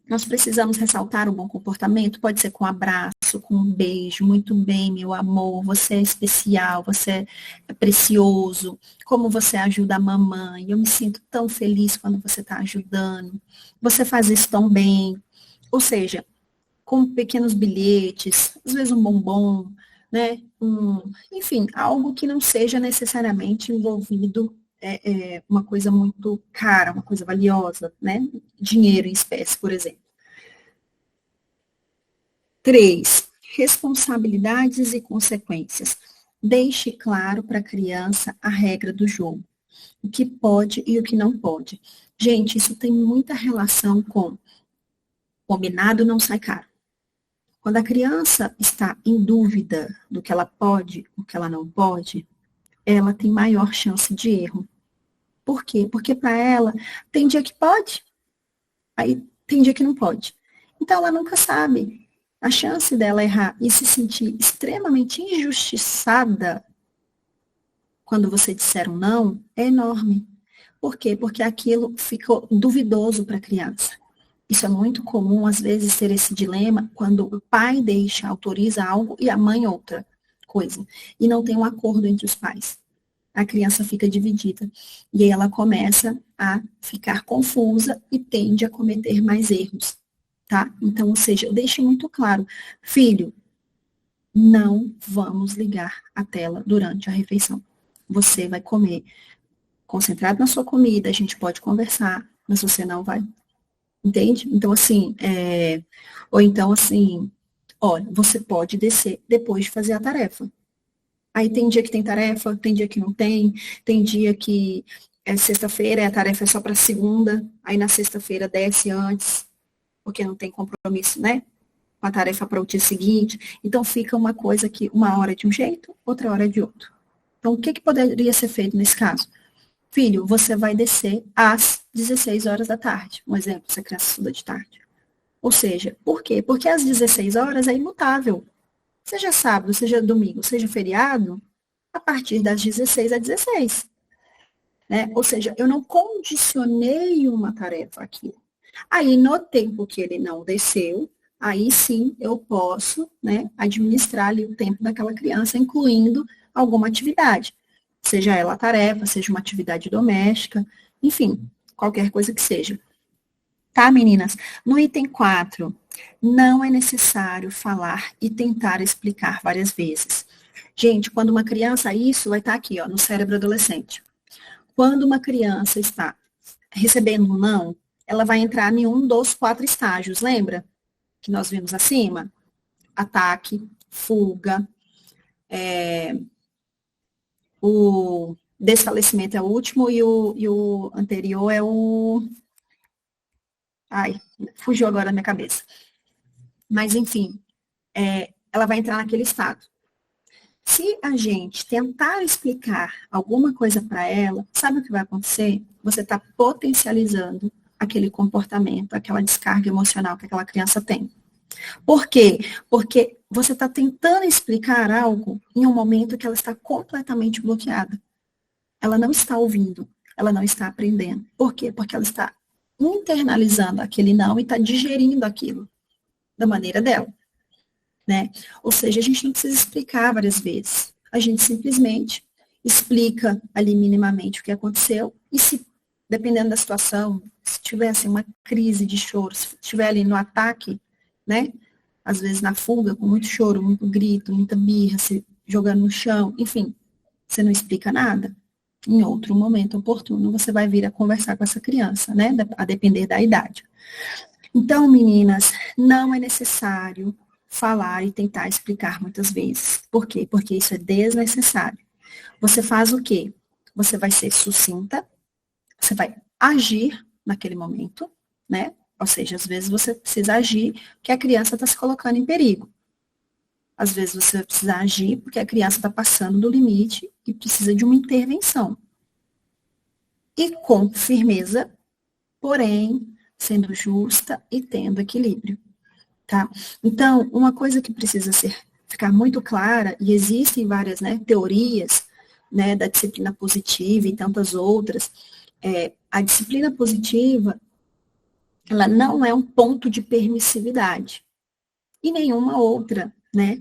Nós precisamos ressaltar o bom comportamento, pode ser com um abraço, com um beijo, muito bem, meu amor, você é especial, você é precioso, como você ajuda a mamãe, eu me sinto tão feliz quando você está ajudando, você faz isso tão bem. Ou seja, com pequenos bilhetes, às vezes um bombom, né? Enfim, algo que não seja necessariamente envolvido uma coisa muito cara, uma coisa valiosa, né? Dinheiro em espécie, por exemplo. 3. Responsabilidades e consequências. Deixe claro para a criança a regra do jogo. O que pode e o que não pode. Gente, isso tem muita relação com combinado não sai caro. Quando a criança está em dúvida do que ela pode, o que ela não pode, ela tem maior chance de erro. Por quê? Porque para ela, tem dia que pode, aí tem dia que não pode. Então, ela nunca sabe. A chance dela errar e se sentir extremamente injustiçada quando você disser um não é enorme. Por quê? Porque aquilo ficou duvidoso para a criança. Isso é muito comum, às vezes, ter esse dilema quando o pai autoriza algo e a mãe outra coisa. E não tem um acordo entre os pais. A criança fica dividida. E aí ela começa a ficar confusa e tende a cometer mais erros. Tá? Então, ou seja, deixe muito claro. Filho, não vamos ligar a tela durante a refeição. Você vai comer concentrado na sua comida, a gente pode conversar, mas você não vai. Entende? Então, assim, ou então, assim, olha, você pode descer depois de fazer a tarefa. Aí tem dia que tem tarefa, tem dia que não tem dia que é sexta-feira, a tarefa é só para segunda, aí na sexta-feira desce antes, porque não tem compromisso, né? Com a tarefa para o dia seguinte. Então, fica uma coisa que uma hora é de um jeito, outra hora é de outro. Então, o que poderia ser feito nesse caso? Filho, você vai descer às 16 horas da tarde. Um exemplo, se a criança estuda de tarde. Ou seja, por quê? Porque às 16 horas é imutável. Seja sábado, seja domingo, seja feriado, a partir das 16 às 16. Né? Ou seja, eu não condicionei uma tarefa aqui. Aí, no tempo que ele não desceu, aí sim eu posso, né, administrar ali o tempo daquela criança, incluindo alguma atividade. Seja ela a tarefa, seja uma atividade doméstica, enfim, qualquer coisa que seja. Tá, meninas? No item 4, não é necessário falar e tentar explicar várias vezes. Gente, quando uma criança, isso vai estar aqui, ó, no cérebro adolescente. Quando uma criança está recebendo um não, ela vai entrar em um dos 4 estágios, lembra? Que nós vimos acima? Ataque, fuga, o desfalecimento é o último e o anterior é o... Ai, fugiu agora da minha cabeça. Mas, enfim, ela vai entrar naquele estado. Se a gente tentar explicar alguma coisa para ela, sabe o que vai acontecer? Você está potencializando aquele comportamento, aquela descarga emocional que aquela criança tem. Por quê? Porque você está tentando explicar algo em um momento que ela está completamente bloqueada. Ela não está ouvindo, ela não está aprendendo. Por quê? Porque ela está internalizando aquele não e está digerindo aquilo da maneira dela. Né? Ou seja, a gente não precisa explicar várias vezes. A gente simplesmente explica ali minimamente o que aconteceu e se, dependendo da situação, se tivesse uma crise de choro, se estiver ali no ataque, né? Às vezes na fuga, com muito choro, muito grito, muita birra, se jogando no chão, enfim, você não explica nada. Em outro momento oportuno, você vai vir a conversar com essa criança, né? A depender da idade. Então, meninas, não é necessário falar e tentar explicar muitas vezes. Por quê? Porque isso é desnecessário. Você faz o quê? Você vai ser sucinta, você vai agir naquele momento, né? Ou seja, às vezes você precisa agir porque a criança está se colocando em perigo. Às vezes você precisa agir porque a criança está passando do limite e precisa de uma intervenção. E com firmeza, porém, sendo justa e tendo equilíbrio. Tá? Então, uma coisa que precisa ficar muito clara, e existem várias, né, teorias, né, da disciplina positiva e tantas outras, a disciplina positiva, ela não é um ponto de permissividade. E nenhuma outra, né?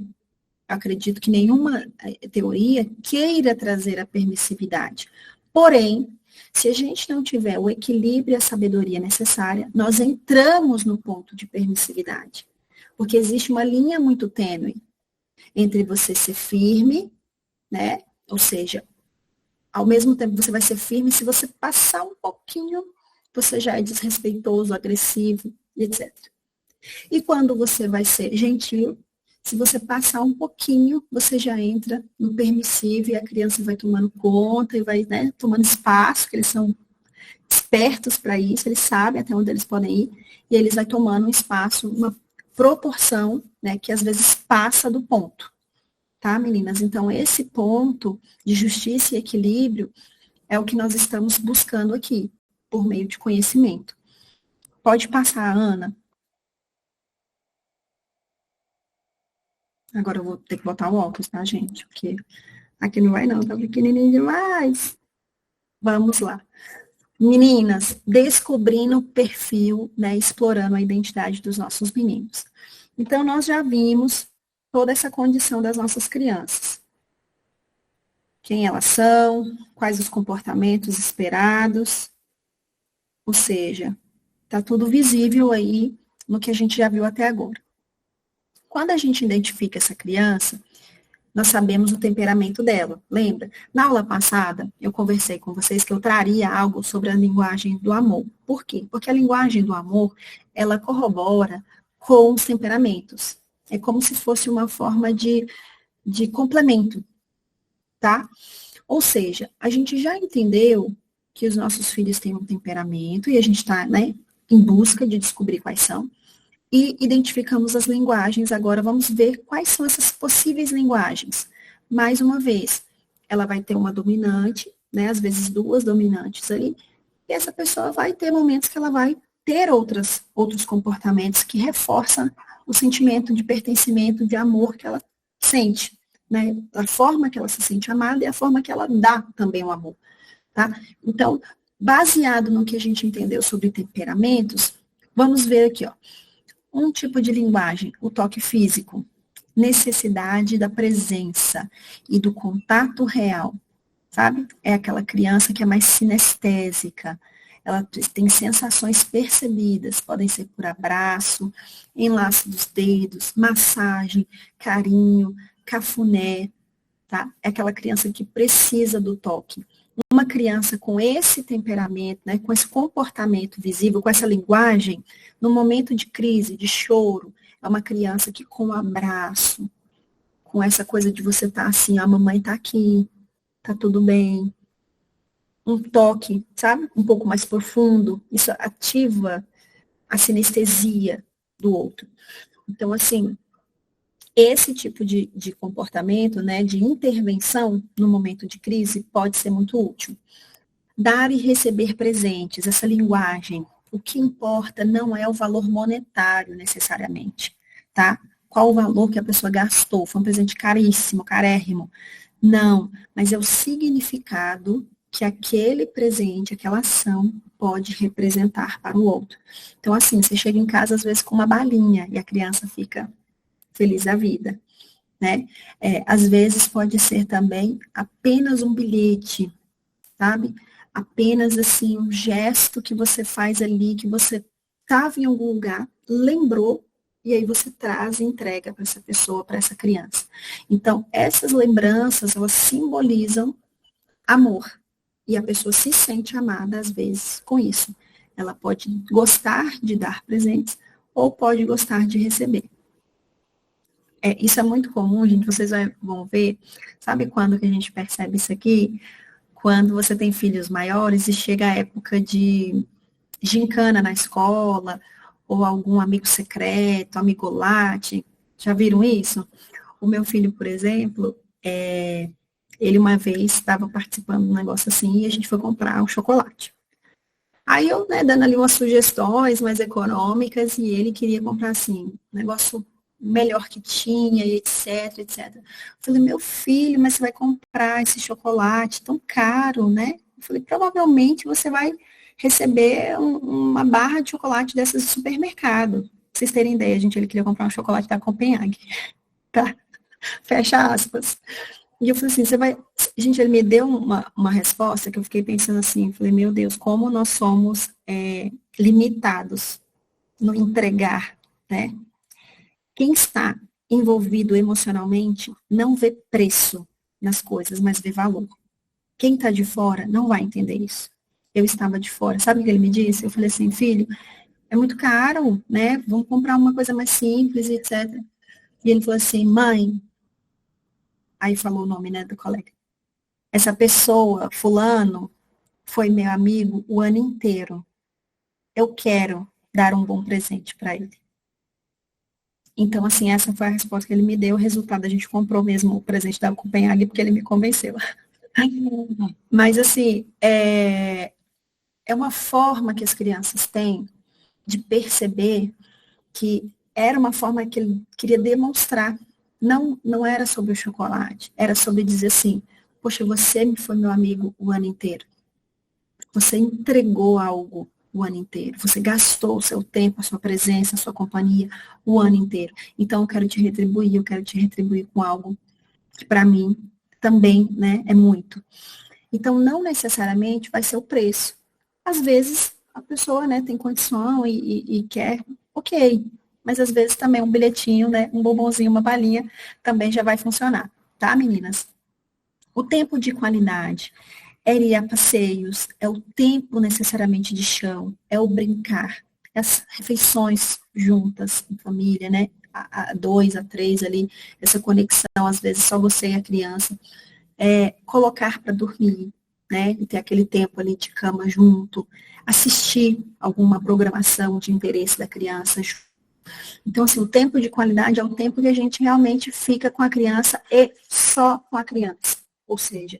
Acredito que nenhuma teoria queira trazer a permissividade. Porém, se a gente não tiver o equilíbrio e a sabedoria necessária, nós entramos no ponto de permissividade. Porque existe uma linha muito tênue entre você ser firme, né? Ou seja, ao mesmo tempo você vai ser firme, se você passar um pouquinho, você já é desrespeitoso, agressivo, etc. E quando você vai ser gentil, se você passar um pouquinho, você já entra no permissivo e a criança vai tomando conta e vai, né, tomando espaço, porque eles são espertos para isso, eles sabem até onde eles podem ir, e eles vão tomando um espaço, uma proporção, né, que às vezes passa do ponto. Tá, meninas? Então, esse ponto de justiça e equilíbrio é o que nós estamos buscando aqui, por meio de conhecimento. Pode passar, Ana. Agora eu vou ter que botar o óculos, tá, gente? Porque aqui não vai não, tá pequenininho demais. Vamos lá. Meninas, descobrindo o perfil, né, explorando a identidade dos nossos meninos. Então, nós já vimos toda essa condição das nossas crianças. Quem elas são, quais os comportamentos esperados, ou seja, tá tudo visível aí no que a gente já viu até agora. Quando a gente identifica essa criança, nós sabemos o temperamento dela. Lembra? Na aula passada, eu conversei com vocês que eu traria algo sobre a linguagem do amor. Por quê? Porque a linguagem do amor, ela corrobora com os temperamentos. É como se fosse uma forma de complemento, tá? Ou seja, a gente já entendeu que os nossos filhos têm um temperamento e a gente está, né, em busca de descobrir quais são. E identificamos as linguagens. Agora vamos ver quais são essas possíveis linguagens. Mais uma vez, ela vai ter uma dominante, né? Às vezes duas dominantes ali. E essa pessoa vai ter momentos que ela vai ter outros comportamentos que reforçam o sentimento de pertencimento, de amor que ela sente, né? A forma que ela se sente amada e a forma que ela dá também o amor, tá? Então, baseado no que a gente entendeu sobre temperamentos, vamos ver aqui, ó. Um tipo de linguagem, o toque físico, necessidade da presença e do contato real, sabe? É aquela criança que é mais sinestésica, ela tem sensações percebidas, podem ser por abraço, enlace dos dedos, massagem, carinho, cafuné, tá? É aquela criança que precisa do toque. Uma criança com esse temperamento, né, com esse comportamento visível, com essa linguagem, no momento de crise, de choro, é uma criança que com um abraço, com essa coisa de você estar assim, a mamãe está aqui, tá tudo bem. Um toque, sabe? Um pouco mais profundo, isso ativa a sinestesia do outro. Então, assim, esse tipo de comportamento, né, de intervenção no momento de crise pode ser muito útil. Dar e receber presentes, essa linguagem, o que importa não é o valor monetário necessariamente, tá? Qual o valor que a pessoa gastou? Foi um presente caríssimo, carérrimo. Não, mas é o significado que aquele presente, aquela ação pode representar para o outro. Então, assim, você chega em casa às vezes com uma balinha e a criança fica feliz da vida, né? Às vezes pode ser também apenas um bilhete, sabe? Apenas, assim, um gesto que você faz ali, que você estava em algum lugar, lembrou, e aí você traz e entrega para essa pessoa, para essa criança. Então, essas lembranças, elas simbolizam amor. E a pessoa se sente amada, às vezes, com isso. Ela pode gostar de dar presentes, ou pode gostar de receber. Isso é muito comum, gente, vocês vão ver, sabe quando que a gente percebe isso aqui? Quando você tem filhos maiores e chega a época de gincana na escola, ou algum amigo secreto, amigolate, já viram isso? O meu filho, por exemplo, ele uma vez estava participando de um negócio assim, e a gente foi comprar um chocolate. Aí eu, né, dando ali umas sugestões mais econômicas, e ele queria comprar assim, um negócio melhor que tinha, e etc. Eu falei, meu filho, mas você vai comprar esse chocolate tão caro, né? Eu falei, provavelmente você vai receber uma barra de chocolate dessas de supermercado. Pra vocês terem ideia, gente, ele queria comprar um chocolate da Copenhague, tá? Fecha aspas. E eu falei assim, você vai... Gente, ele me deu uma resposta que eu fiquei pensando assim, falei, meu Deus, como nós somos limitados no entregar, né? Quem está envolvido emocionalmente não vê preço nas coisas, mas vê valor. Quem está de fora não vai entender isso. Eu estava de fora. Sabe o que ele me disse? Eu falei assim, filho, é muito caro, né? Vamos comprar uma coisa mais simples, etc. E ele falou assim, mãe, aí falou o nome, né, do colega. Essa pessoa, fulano, foi meu amigo o ano inteiro. Eu quero dar um bom presente para ele. Então, assim, essa foi a resposta que ele me deu. O resultado, a gente comprou mesmo o presente da Copenhague, porque ele me convenceu. Mas, assim, é uma forma que as crianças têm de perceber que era uma forma que ele queria demonstrar. Não era sobre o chocolate, era sobre dizer assim, poxa, você me foi meu amigo o ano inteiro. Você entregou algo o ano inteiro. Você gastou o seu tempo, a sua presença, a sua companhia o ano inteiro. Então, eu quero te retribuir com algo que para mim também, né, é muito. Então, não necessariamente vai ser o preço. Às vezes, a pessoa, né, tem condição e quer, ok. Mas às vezes também um bilhetinho, né, um bombonzinho, uma balinha, também já vai funcionar. Tá, meninas? O tempo de qualidade é ir a passeios, é o tempo necessariamente de chão, é o brincar, as refeições juntas, em família, né? A dois, a três ali, essa conexão, às vezes só você e a criança. Colocar para dormir, né? E ter aquele tempo ali de cama junto, assistir alguma programação de interesse da criança. Então, assim, o tempo de qualidade é o tempo que a gente realmente fica com a criança e só com a criança. Ou seja,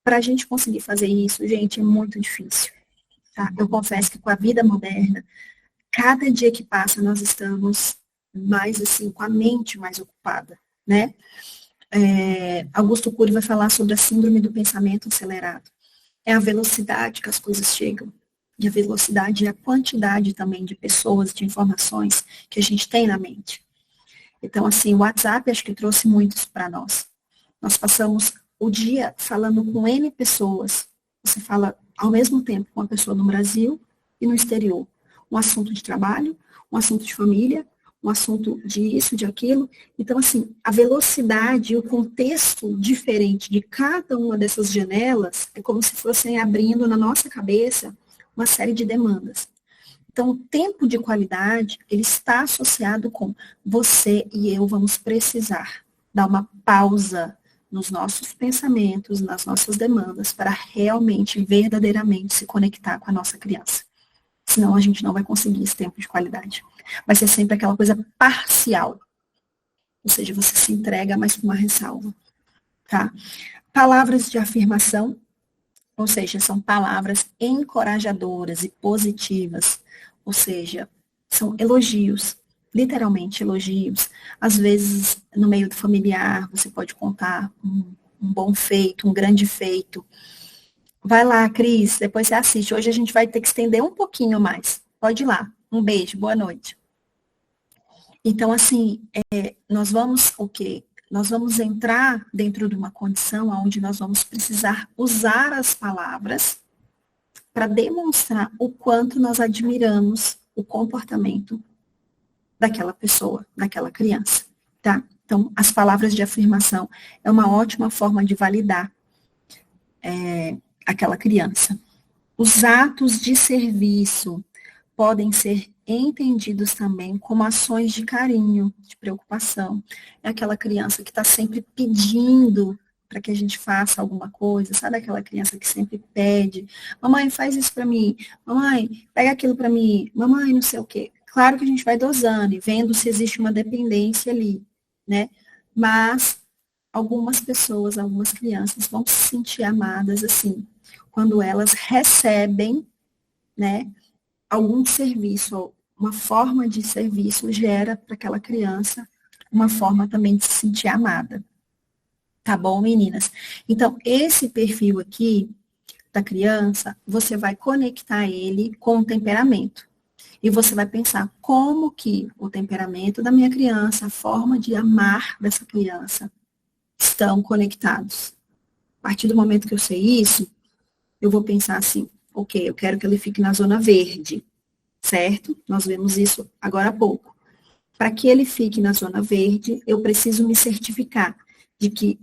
para a gente conseguir fazer isso, gente, é muito difícil. Tá? Eu confesso que com a vida moderna, cada dia que passa, nós estamos mais, assim, com a mente mais ocupada, né? Augusto Cury vai falar sobre a síndrome do pensamento acelerado. É a velocidade que as coisas chegam. E a velocidade e a quantidade também de pessoas, de informações que a gente tem na mente. Então, assim, o WhatsApp acho que trouxe muitos para nós. Nós passamos o dia falando com N pessoas. Você fala ao mesmo tempo com uma pessoa no Brasil e no exterior. Um assunto de trabalho, um assunto de família, um assunto de isso, de aquilo. Então, assim, a velocidade e o contexto diferente de cada uma dessas janelas é como se fossem abrindo na nossa cabeça uma série de demandas. Então, o tempo de qualidade, ele está associado com você e eu vamos precisar dar uma pausa nos nossos pensamentos, nas nossas demandas, para realmente, verdadeiramente se conectar com a nossa criança. Senão a gente não vai conseguir esse tempo de qualidade. Vai ser sempre aquela coisa parcial. Ou seja, você se entrega, mas com uma ressalva. Tá? Palavras de afirmação, ou seja, são palavras encorajadoras e positivas. Ou seja, são elogios, literalmente elogios. Às vezes, no meio do familiar, você pode contar um bom feito, um grande feito. Vai lá, Cris, depois você assiste. Hoje a gente vai ter que estender um pouquinho mais. Pode ir lá. Um beijo, boa noite. Então, assim, nós vamos o quê? Nós vamos entrar dentro de uma condição onde nós vamos precisar usar as palavras para demonstrar o quanto nós admiramos o comportamento daquela pessoa, daquela criança, tá? Então, as palavras de afirmação é uma ótima forma de validar aquela criança. Os atos de serviço podem ser entendidos também como ações de carinho, de preocupação. É aquela criança que está sempre pedindo para que a gente faça alguma coisa, sabe aquela criança que sempre pede, mamãe, faz isso para mim, mamãe, pega aquilo para mim, mamãe, não sei o quê. Claro que a gente vai dosando e vendo se existe uma dependência ali, né? Mas algumas pessoas, algumas crianças vão se sentir amadas assim, quando elas recebem, né, algum serviço, uma forma de serviço gera para aquela criança uma forma também de se sentir amada. Tá bom, meninas? Então, esse perfil aqui da criança, você vai conectar ele com o temperamento. E você vai pensar como que o temperamento da minha criança, a forma de amar dessa criança, estão conectados. A partir do momento que eu sei isso, eu vou pensar assim, ok, eu quero que ele fique na zona verde, certo? Nós vemos isso agora há pouco. Para que ele fique na zona verde, eu preciso me certificar de que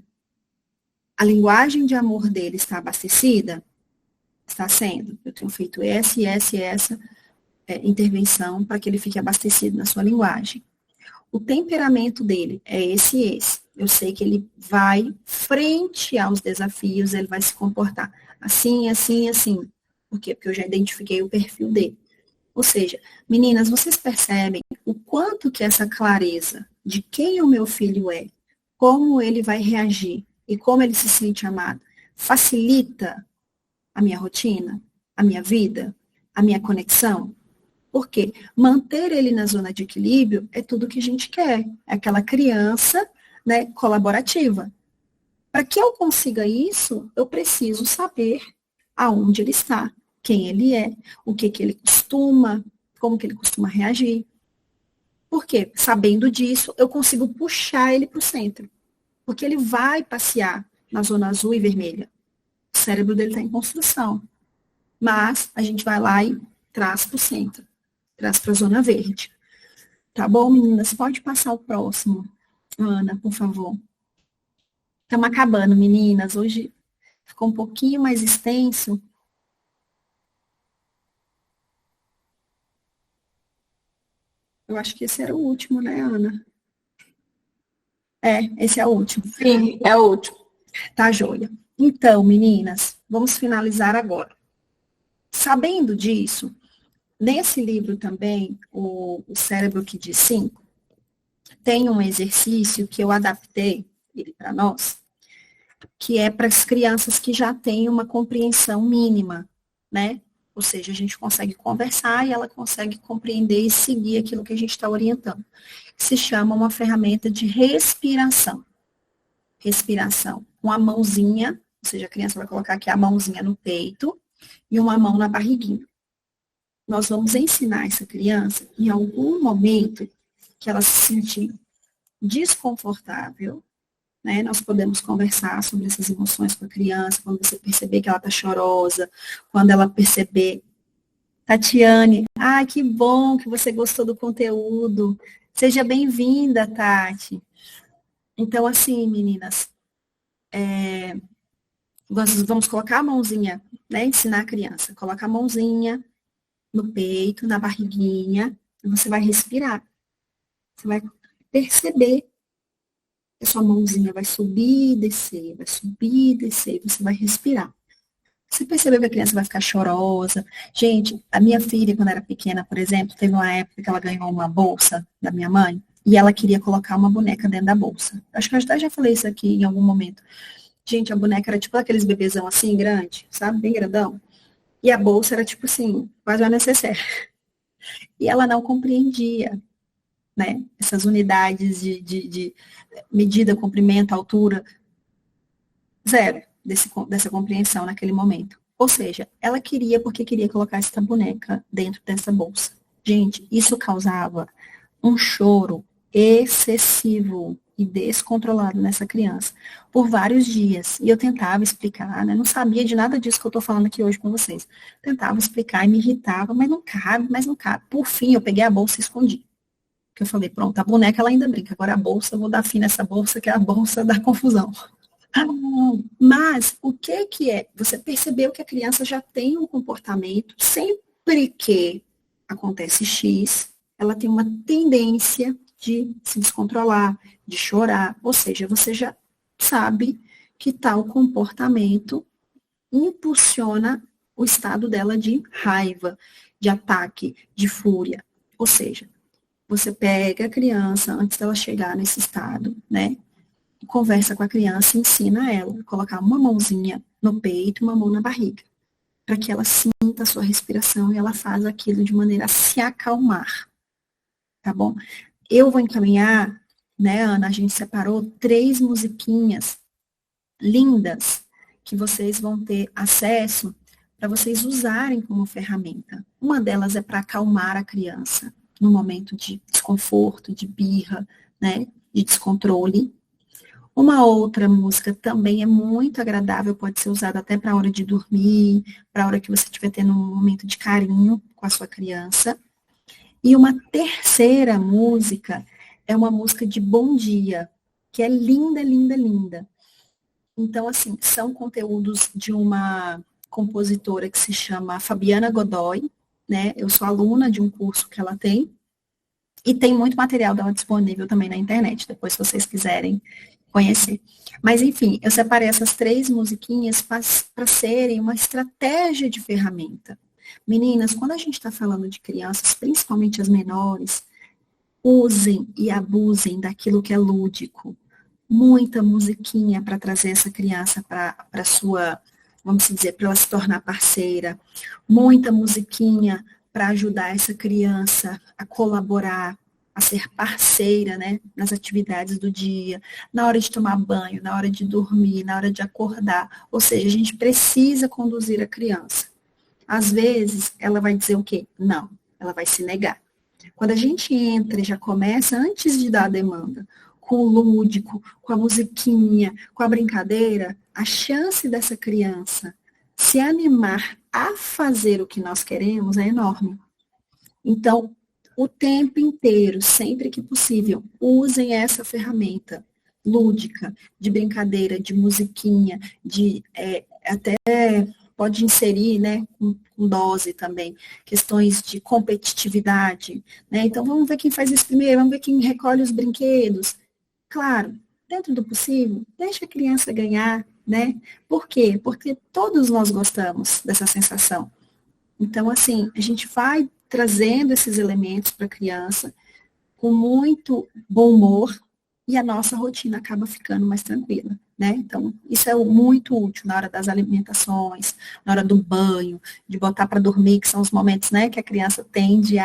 a linguagem de amor dele está abastecida? Está sendo. Eu tenho feito essa e essa intervenção para que ele fique abastecido na sua linguagem. O temperamento dele é esse e esse. Eu sei que ele vai, frente aos desafios, ele vai se comportar assim, assim, assim. Por quê? Porque eu já identifiquei o perfil dele. Ou seja, meninas, vocês percebem o quanto que essa clareza de quem o meu filho é, como ele vai reagir e como ele se sente amado, facilita a minha rotina, a minha vida, a minha conexão? Porque manter ele na zona de equilíbrio é tudo que a gente quer. É aquela criança, né, colaborativa. Para que eu consiga isso, eu preciso saber aonde ele está, quem ele é, o que ele costuma, como que ele costuma reagir. Porque, sabendo disso, eu consigo puxar ele para o centro. Porque ele vai passear na zona azul e vermelha. O cérebro dele está em construção. Mas a gente vai lá e traz para o centro. Traz para a zona verde. Tá bom, meninas? Pode passar o próximo. Ana, por favor. Estamos acabando, meninas. Hoje ficou um pouquinho mais extenso. Eu acho que esse era o último, né, Ana? Esse é o último. Sim, é o último. Tá, joia. Então, meninas, vamos finalizar agora. Sabendo disso, nesse livro também, o Cérebro que Diz Sim, tem um exercício que eu adaptei ele para nós, que é para as crianças que já têm uma compreensão mínima, né? Ou seja, a gente consegue conversar e ela consegue compreender e seguir aquilo que a gente está orientando. Se chama uma ferramenta de respiração. Respiração. Com a mãozinha, ou seja, a criança vai colocar aqui a mãozinha no peito e uma mão na barriguinha. Nós vamos ensinar essa criança, em algum momento que ela se sentir desconfortável, né? Nós podemos conversar sobre essas emoções com a criança, quando você perceber que ela está chorosa, quando ela perceber, Tatiane, que bom que você gostou do conteúdo, seja bem-vinda, Tati. Então, assim, meninas, nós vamos colocar a mãozinha, né, ensinar a criança, coloca a mãozinha no peito, na barriguinha, e você vai respirar, você vai perceber a sua mãozinha vai subir e descer, e você vai respirar. Você percebeu que a criança vai ficar chorosa? Gente, a minha filha, quando era pequena, por exemplo, teve uma época que ela ganhou uma bolsa da minha mãe e ela queria colocar uma boneca dentro da bolsa. Acho que eu até já falei isso aqui em algum momento. Gente, a boneca era tipo aqueles bebezão assim, grande, sabe? Bem grandão. E a bolsa era tipo assim, quase uma necessaire. E ela não compreendia, né? Essas unidades de medida, comprimento, altura. Zero dessa compreensão naquele momento. Ou seja, ela queria porque queria colocar essa boneca dentro dessa bolsa. Gente, isso causava um choro excessivo e descontrolado nessa criança por vários dias. E eu tentava explicar, né? Não sabia de nada disso que eu estou falando aqui hoje com vocês. Tentava explicar e me irritava, mas não cabe. Por fim, eu peguei a bolsa e escondi. Porque eu falei, pronto, a boneca ela ainda brinca, agora a bolsa, eu vou dar fim nessa bolsa, que é a bolsa da confusão. Mas o que é? Você percebeu que a criança já tem um comportamento, sempre que acontece X, ela tem uma tendência de se descontrolar, de chorar, ou seja, você já sabe que tal comportamento impulsiona o estado dela de raiva, de ataque, de fúria. Ou seja, você pega a criança antes dela chegar nesse estado, né? Conversa com a criança e ensina ela a colocar uma mãozinha no peito e uma mão na barriga, para que ela sinta a sua respiração e ela faz aquilo de maneira a se acalmar, tá bom? Eu vou encaminhar, né, Ana, a gente separou 3 musiquinhas lindas que vocês vão ter acesso para vocês usarem como ferramenta. Uma delas é para acalmar a criança no momento de desconforto, de birra, né, de descontrole. Uma outra música também é muito agradável, pode ser usada até para a hora de dormir, para a hora que você estiver tendo um momento de carinho com a sua criança. E uma terceira música é uma música de bom dia, que é linda, linda, linda. Então, assim, são conteúdos de uma compositora que se chama Fabiana Godoy, né? Eu sou aluna de um curso que ela tem, e tem muito material dela disponível também na internet, depois se vocês quiserem conhecer. Mas, enfim, eu separei essas 3 musiquinhas para serem uma estratégia de ferramenta. Meninas, quando a gente está falando de crianças, principalmente as menores, usem e abusem daquilo que é lúdico. Muita musiquinha para trazer essa criança para sua, vamos dizer, para ela se tornar parceira. Muita musiquinha para ajudar essa criança a colaborar, a ser parceira, né, nas atividades do dia, na hora de tomar banho, na hora de dormir, na hora de acordar. Ou seja, a gente precisa conduzir a criança. Às vezes, ela vai dizer o quê? Não, ela vai se negar. Quando a gente entra e já começa, antes de dar a demanda, com o lúdico, com a musiquinha, com a brincadeira, a chance dessa criança se animar a fazer o que nós queremos é enorme. Então, o tempo inteiro, sempre que possível, usem essa ferramenta lúdica, de brincadeira, de musiquinha, de até pode inserir, né, com dose também, questões de competitividade, né? Então, vamos ver quem faz isso primeiro, vamos ver quem recolhe os brinquedos. Claro, dentro do possível, deixa a criança ganhar, né? Por quê? Porque todos nós gostamos dessa sensação. Então, assim, a gente vai trazendo esses elementos para a criança com muito bom humor e a nossa rotina acaba ficando mais tranquila, né? Então, isso é muito útil na hora das alimentações, na hora do banho, de botar para dormir, que são os momentos, né, que a criança tende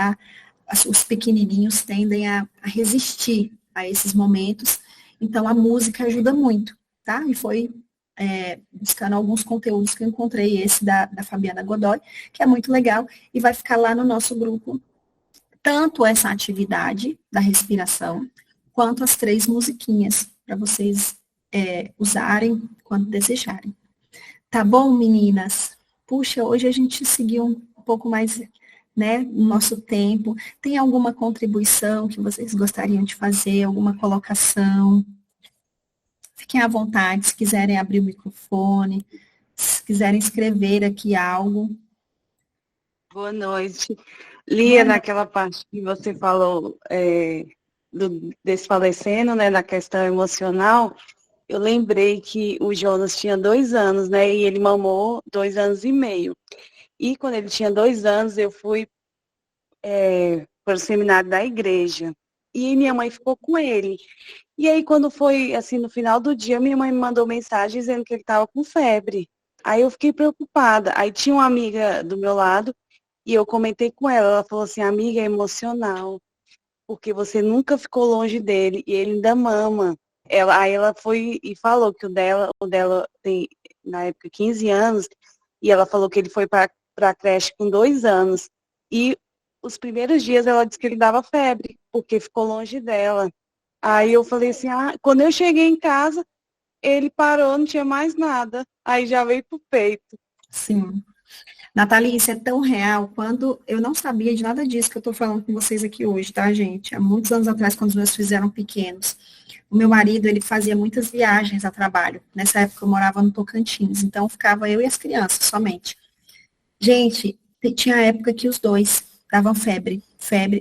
os pequenininhos tendem a resistir a esses momentos. Então, a música ajuda muito, tá? E foi buscando alguns conteúdos que eu encontrei, esse da Fabiana Godoy, que é muito legal, e vai ficar lá no nosso grupo, tanto essa atividade da respiração, quanto as 3 musiquinhas, para vocês usarem quando desejarem. Tá bom, meninas? Puxa, hoje a gente seguiu um pouco mais, né, no nosso tempo. Tem alguma contribuição que vocês gostariam de fazer, alguma colocação? Fiquem à vontade, se quiserem abrir o microfone, se quiserem escrever aqui algo. Boa noite. Lia, naquela parte que você falou desfalecendo, né, na questão emocional, eu lembrei que o Jonas tinha 2 anos, né, e ele mamou 2 anos e meio. E quando ele tinha 2 anos, eu fui para o seminário da igreja. E minha mãe ficou com ele. E aí, quando foi, assim, no final do dia, minha mãe me mandou mensagem dizendo que ele estava com febre. Aí eu fiquei preocupada. Aí tinha uma amiga do meu lado, e eu comentei com ela. Ela falou assim, amiga, é emocional, porque você nunca ficou longe dele, e ele ainda mama. Aí ela foi e falou que o dela tem, na época, 15 anos, e ela falou que ele foi para a creche com 2 anos. E os primeiros dias ela disse que ele dava febre, porque ficou longe dela. Aí eu falei assim, quando eu cheguei em casa, ele parou, não tinha mais nada. Aí já veio pro peito. Sim. Nathalie, isso é tão real, quando eu não sabia de nada disso que eu estou falando com vocês aqui hoje, tá, gente? Há muitos anos atrás, quando os meus filhos eram pequenos, o meu marido, ele fazia muitas viagens a trabalho. Nessa época eu morava no Tocantins, então ficava eu e as crianças somente. Gente, tinha época que os dois davam febre,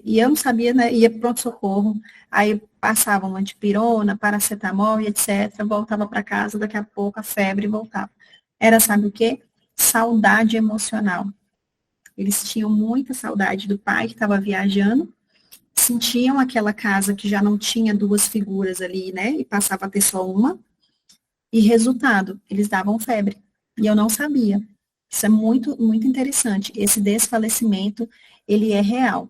e eu não sabia, né, ia pronto-socorro, aí passavam antipirona, paracetamol e etc, voltava para casa, daqui a pouco a febre voltava. Era, sabe o quê? Saudade emocional. Eles tinham muita saudade do pai que estava viajando, sentiam aquela casa que já não tinha 2 figuras ali, né, e passava a ter só uma, e resultado, eles davam febre, e eu não sabia. Isso é muito, muito interessante. Esse desfalecimento, ele é real.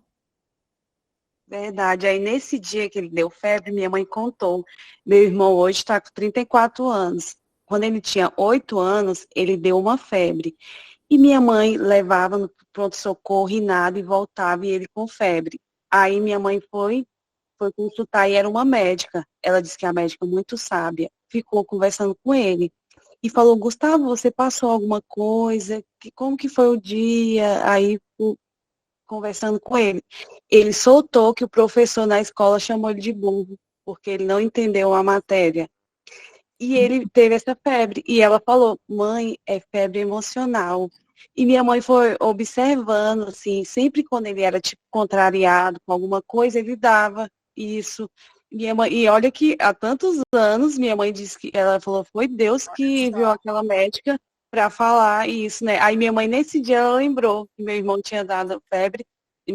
Verdade. Aí nesse dia que ele deu febre, minha mãe contou. Meu irmão hoje está com 34 anos. quando ele tinha 8 anos, ele deu uma febre. E minha mãe levava no pronto-socorro e nada, e voltava, e ele com febre. Aí minha mãe foi consultar e era uma médica. Ela disse que a médica muito sábia ficou conversando com ele e falou: Gustavo, você passou alguma coisa? Como que foi o dia? Aí conversando com ele, ele soltou que o professor na escola chamou ele de burro porque ele não entendeu a matéria. E ele teve essa febre. E ela falou: mãe, é febre emocional. E minha mãe foi observando, assim, sempre quando ele era, tipo, contrariado com alguma coisa, ele dava isso. Minha mãe, e olha que há tantos anos, minha mãe disse que, ela falou, foi Deus que enviou aquela médica para falar isso, né? Aí minha mãe, nesse dia, ela lembrou que meu irmão tinha dado febre,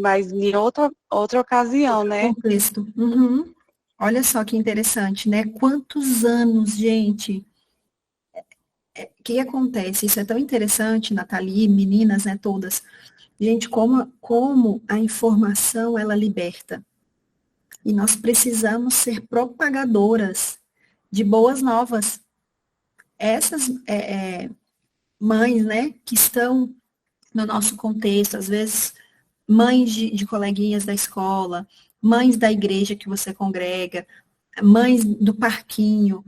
mas em outra ocasião, né? Contexto. Uhum. Olha só que interessante, né? Quantos anos, gente? O que acontece? Isso é tão interessante, Nathalie, meninas, né, todas. Gente, como a informação, ela liberta. E nós precisamos ser propagadoras de boas novas. Essas mães, né, que estão no nosso contexto, às vezes mães de coleguinhas da escola, mães da igreja que você congrega, mães do parquinho,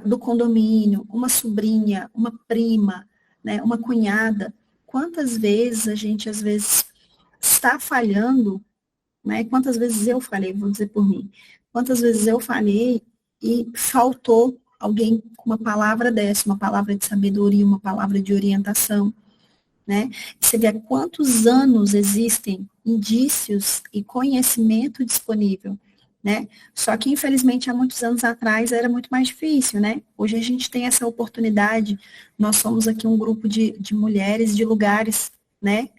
do condomínio, uma sobrinha, uma prima, né, uma cunhada. Quantas vezes a gente, às vezes, está falhando, né? Quantas vezes eu falei, vou dizer por mim, quantas vezes eu falei e faltou alguém com uma palavra dessa, uma palavra de sabedoria, uma palavra de orientação, né? Você vê há quantos anos existem indícios e conhecimento disponível, né? Só que, infelizmente, há muitos anos atrás era muito mais difícil, né? Hoje a gente tem essa oportunidade, nós somos aqui um grupo de mulheres de lugares, né?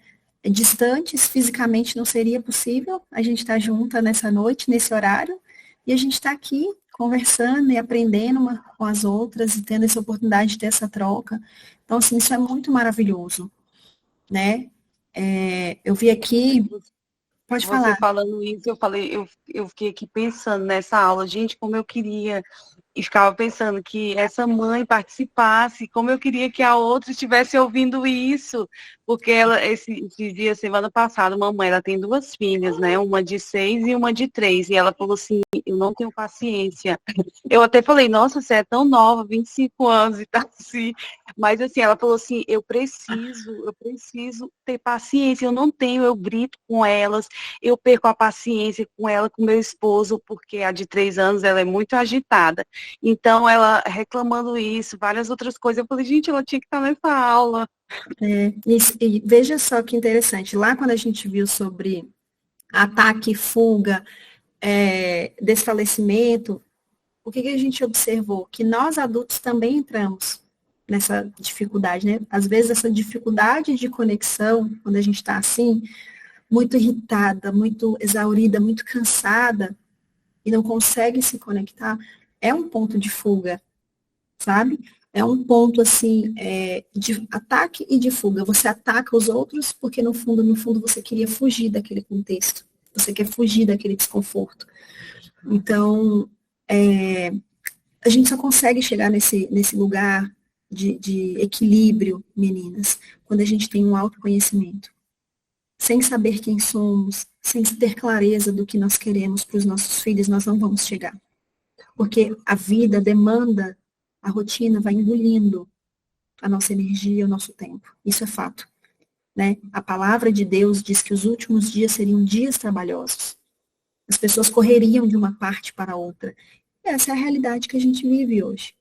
Distantes, fisicamente não seria possível a gente estar junta nessa noite, nesse horário, e a gente está aqui conversando e aprendendo uma com as outras, e tendo essa oportunidade de ter essa troca. Então, assim, isso é muito maravilhoso, né? Eu vi aqui, pode Você falar. falando isso, eu fiquei aqui pensando nessa aula, gente, como eu queria, e ficava pensando que essa mãe participasse, como eu queria que a outra estivesse ouvindo isso, porque ela, esse dia, semana passada, uma mãe, ela tem 2 filhas, né, uma de 6 e uma de 3, e ela falou assim, eu não tenho paciência. Eu até falei, nossa, você é tão nova, 25 anos e tá assim, mas assim, ela falou assim, eu preciso ter paciência, eu não tenho, eu grito com elas, eu perco a paciência com ela, com meu esposo, porque a de 3 anos ela é muito agitada. Então, ela reclamando isso, várias outras coisas. Eu falei, gente, ela tinha que estar nessa aula. E veja só que interessante, lá quando a gente viu sobre ataque, fuga, desfalecimento, o que a gente observou? Que nós adultos também entramos nessa dificuldade, né? Às vezes essa dificuldade de conexão, quando a gente está assim, muito irritada, muito exaurida, muito cansada, e não consegue se conectar, é um ponto de fuga, sabe? É um ponto, assim, de ataque e de fuga. Você ataca os outros porque, no fundo, você queria fugir daquele contexto. Você quer fugir daquele desconforto. Então, a gente só consegue chegar nesse lugar de equilíbrio, meninas, quando a gente tem um autoconhecimento. Sem saber quem somos, sem ter clareza do que nós queremos para os nossos filhos, nós não vamos chegar. Porque a vida demanda, a rotina vai engolindo a nossa energia, o nosso tempo. Isso é fato. Né? A palavra de Deus diz que os últimos dias seriam dias trabalhosos. As pessoas correriam de uma parte para a outra. E essa é a realidade que a gente vive hoje.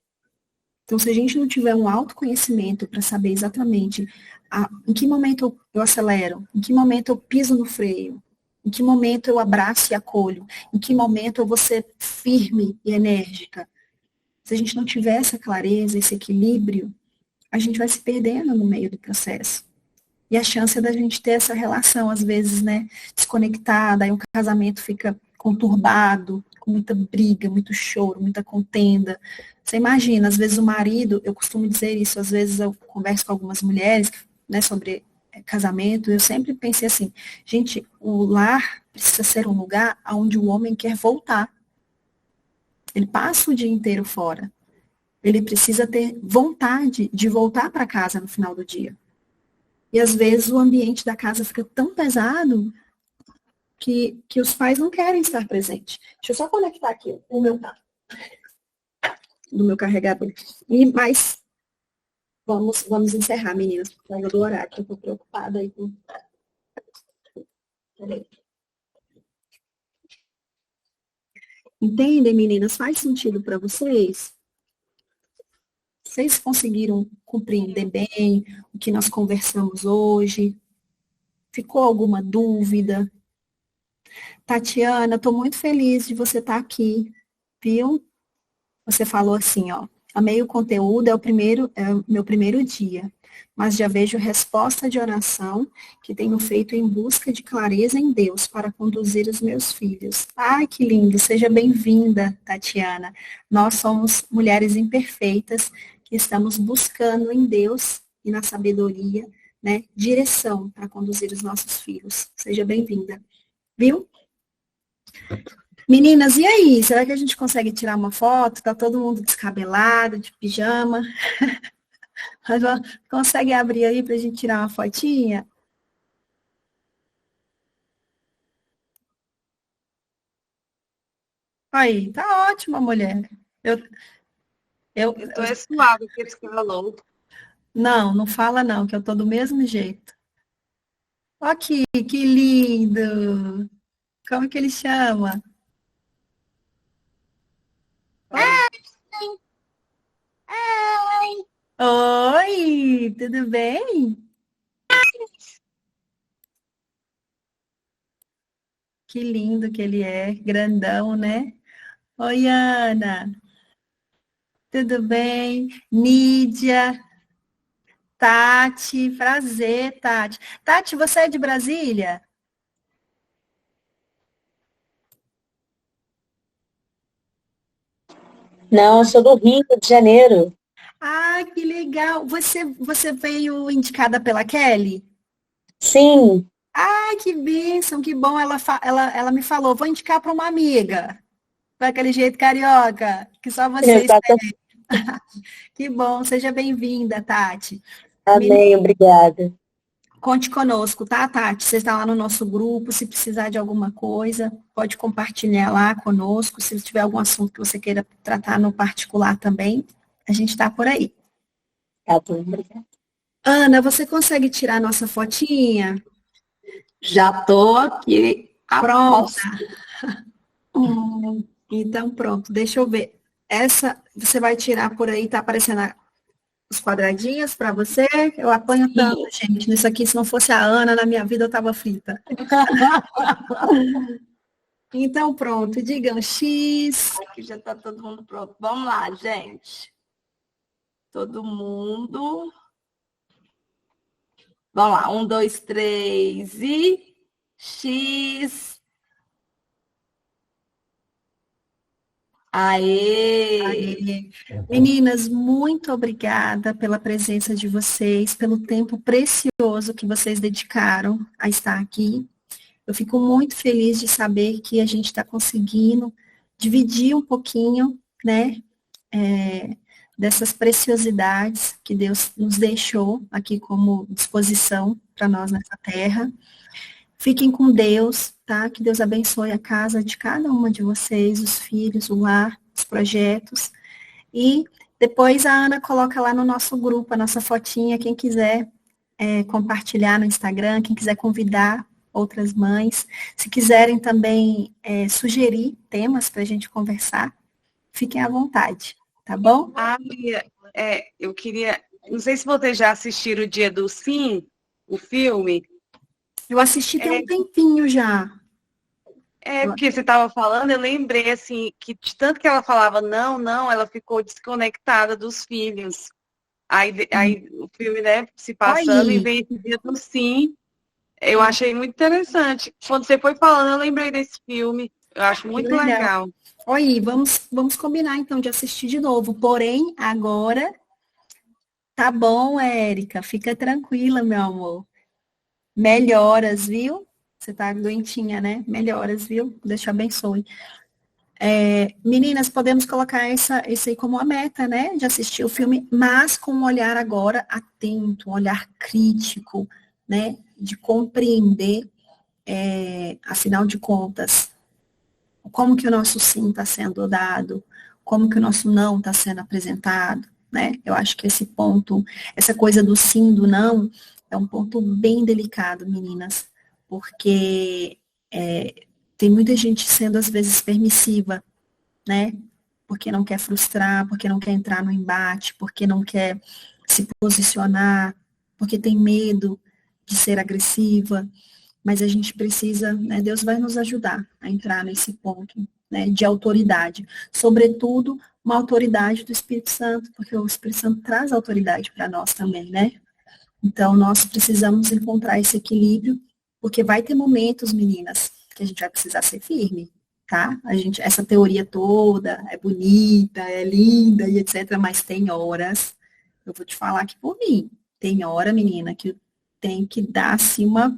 Então, se a gente não tiver um autoconhecimento para saber exatamente em que momento eu acelero, em que momento eu piso no freio, em que momento eu abraço e acolho, em que momento eu vou ser firme e enérgica. Se a gente não tiver essa clareza, esse equilíbrio, a gente vai se perdendo no meio do processo. E a chance é da gente ter essa relação, às vezes, né, desconectada, aí o casamento fica conturbado, com muita briga, muito choro, muita contenda. Você imagina, às vezes o marido, eu costumo dizer isso, às vezes eu converso com algumas mulheres, né, sobre casamento, eu sempre pensei assim, gente, o lar precisa ser um lugar onde o homem quer voltar. Ele passa o dia inteiro fora. Ele precisa ter vontade de voltar para casa no final do dia. E às vezes o ambiente da casa fica tão pesado que os pais não querem estar presentes. Deixa eu só conectar aqui o meu do meu carregador. Mas vamos encerrar, meninas, por causa do horário, que eu estou preocupada aí com. Peraí. Entendem, meninas? Faz sentido para vocês? Vocês conseguiram compreender bem o que nós conversamos hoje? Ficou alguma dúvida? Tatiana, estou muito feliz de você estar aqui, viu? Você falou assim, ó, amei o conteúdo, é o meu primeiro dia, mas já vejo resposta de oração que tenho feito em busca de clareza em Deus para conduzir os meus filhos. Ai, que lindo, seja bem-vinda, Tatiana. Nós somos mulheres imperfeitas que estamos buscando em Deus e na sabedoria, né, direção para conduzir os nossos filhos. Seja bem-vinda, viu? Meninas, e aí? Será que a gente consegue tirar uma foto? Tá todo mundo descabelado, de pijama. Consegue abrir aí pra gente tirar uma fotinha? Aí, tá ótima, mulher. Eu, Eu tô suave com esse calor. não fala não, que eu tô do mesmo jeito. Ó aqui, que lindo. Como que ele chama? Oi, tudo bem? Que lindo que ele é, grandão, né? Oi, Ana, tudo bem? Nídia, Tati, prazer, Tati. Tati, você é de Brasília? Não, eu sou do Rio de Janeiro. Ah, que legal. Você veio indicada pela Kelly? Sim, Ah, que bênção, que bom. Ela me falou, vou indicar para uma amiga. Daquele jeito carioca, que só vocês exatamente. têm. Que bom, seja bem-vinda, Tati. Amém, obrigada. Conte conosco, tá, Tati? Você está lá no nosso grupo, se precisar de alguma coisa, pode compartilhar lá conosco. Se tiver algum assunto que você queira tratar no particular também, a gente está por aí. Tá bom, obrigada. Ana, você consegue tirar nossa fotinha? Já tô aqui. Pronta. Então, pronto, deixa eu ver. Essa você vai tirar por aí, tá aparecendo os quadradinhos para você? Eu apanho tanto, gente. Nisso aqui, se não fosse a Ana, na minha vida eu tava frita. Então, pronto, digam X. Aqui já tá todo mundo pronto. Vamos lá, gente. Todo mundo. Vamos lá, 1, 2, 3 e X. Aê! Meninas, muito obrigada pela presença de vocês, pelo tempo precioso que vocês dedicaram a estar aqui. Eu fico muito feliz de saber que a gente está conseguindo dividir um pouquinho, né, dessas preciosidades que Deus nos deixou aqui como disposição para nós nessa terra. Fiquem com Deus, tá? Que Deus abençoe a casa de cada uma de vocês, os filhos, o lar, os projetos. E depois a Ana coloca lá no nosso grupo a nossa fotinha, quem quiser compartilhar no Instagram, quem quiser convidar outras mães. Se quiserem também sugerir temas para a gente conversar, fiquem à vontade, tá bom? Ah, Bia, eu queria. Não sei se vocês já assistiram o Dia do Sim, o filme. Eu assisti tem um tempinho já. Porque você estava falando, eu lembrei, assim, que de tanto que ela falava não, não, ela ficou desconectada dos filhos. Aí o filme, né, se passando e vem esse Dia do Sim. Eu achei muito interessante. Quando você foi falando, eu lembrei desse filme. Eu acho muito legal. Oi, vamos combinar então de assistir de novo. Porém, agora tá bom, Érica. Fica tranquila, meu amor. Melhoras, viu? Você tá doentinha, né? Melhoras, viu? Deus te abençoe. Meninas, podemos colocar isso aí como uma meta, né? De assistir o filme, mas com um olhar agora atento, um olhar crítico, né? De compreender, afinal de contas, como que o nosso sim está sendo dado, como que o nosso não está sendo apresentado, né? Eu acho que esse ponto, essa coisa do sim, do não, é um ponto bem delicado, meninas, porque tem muita gente sendo, às vezes, permissiva, né? Porque não quer frustrar, porque não quer entrar no embate, porque não quer se posicionar, porque tem medo de ser agressiva, mas a gente precisa, né? Deus vai nos ajudar a entrar nesse ponto, né, de autoridade, sobretudo uma autoridade do Espírito Santo, porque o Espírito Santo traz autoridade para nós também, né? Então, nós precisamos encontrar esse equilíbrio, porque vai ter momentos, meninas, que a gente vai precisar ser firme, tá? Essa teoria toda é bonita, é linda e etc., mas tem horas, eu vou te falar aqui por mim, tem hora, menina, que tem que dar, assim, uma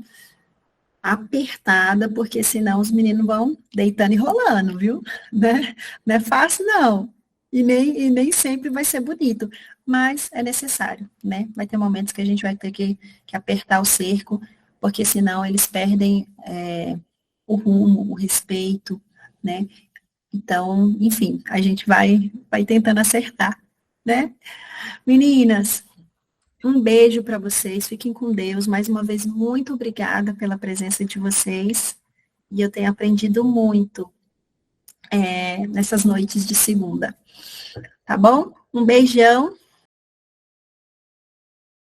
apertada, porque senão os meninos vão deitando e rolando, viu? Né? Não é fácil, não. E nem sempre vai ser bonito, mas é necessário, né? Vai ter momentos que a gente vai ter que apertar o cerco, porque senão eles perdem o rumo, o respeito, né? Então, enfim, a gente vai tentando acertar, né? Meninas, um beijo para vocês, fiquem com Deus. Mais uma vez, muito obrigada pela presença de vocês. E eu tenho aprendido muito nessas noites de segunda. Tá bom? Um beijão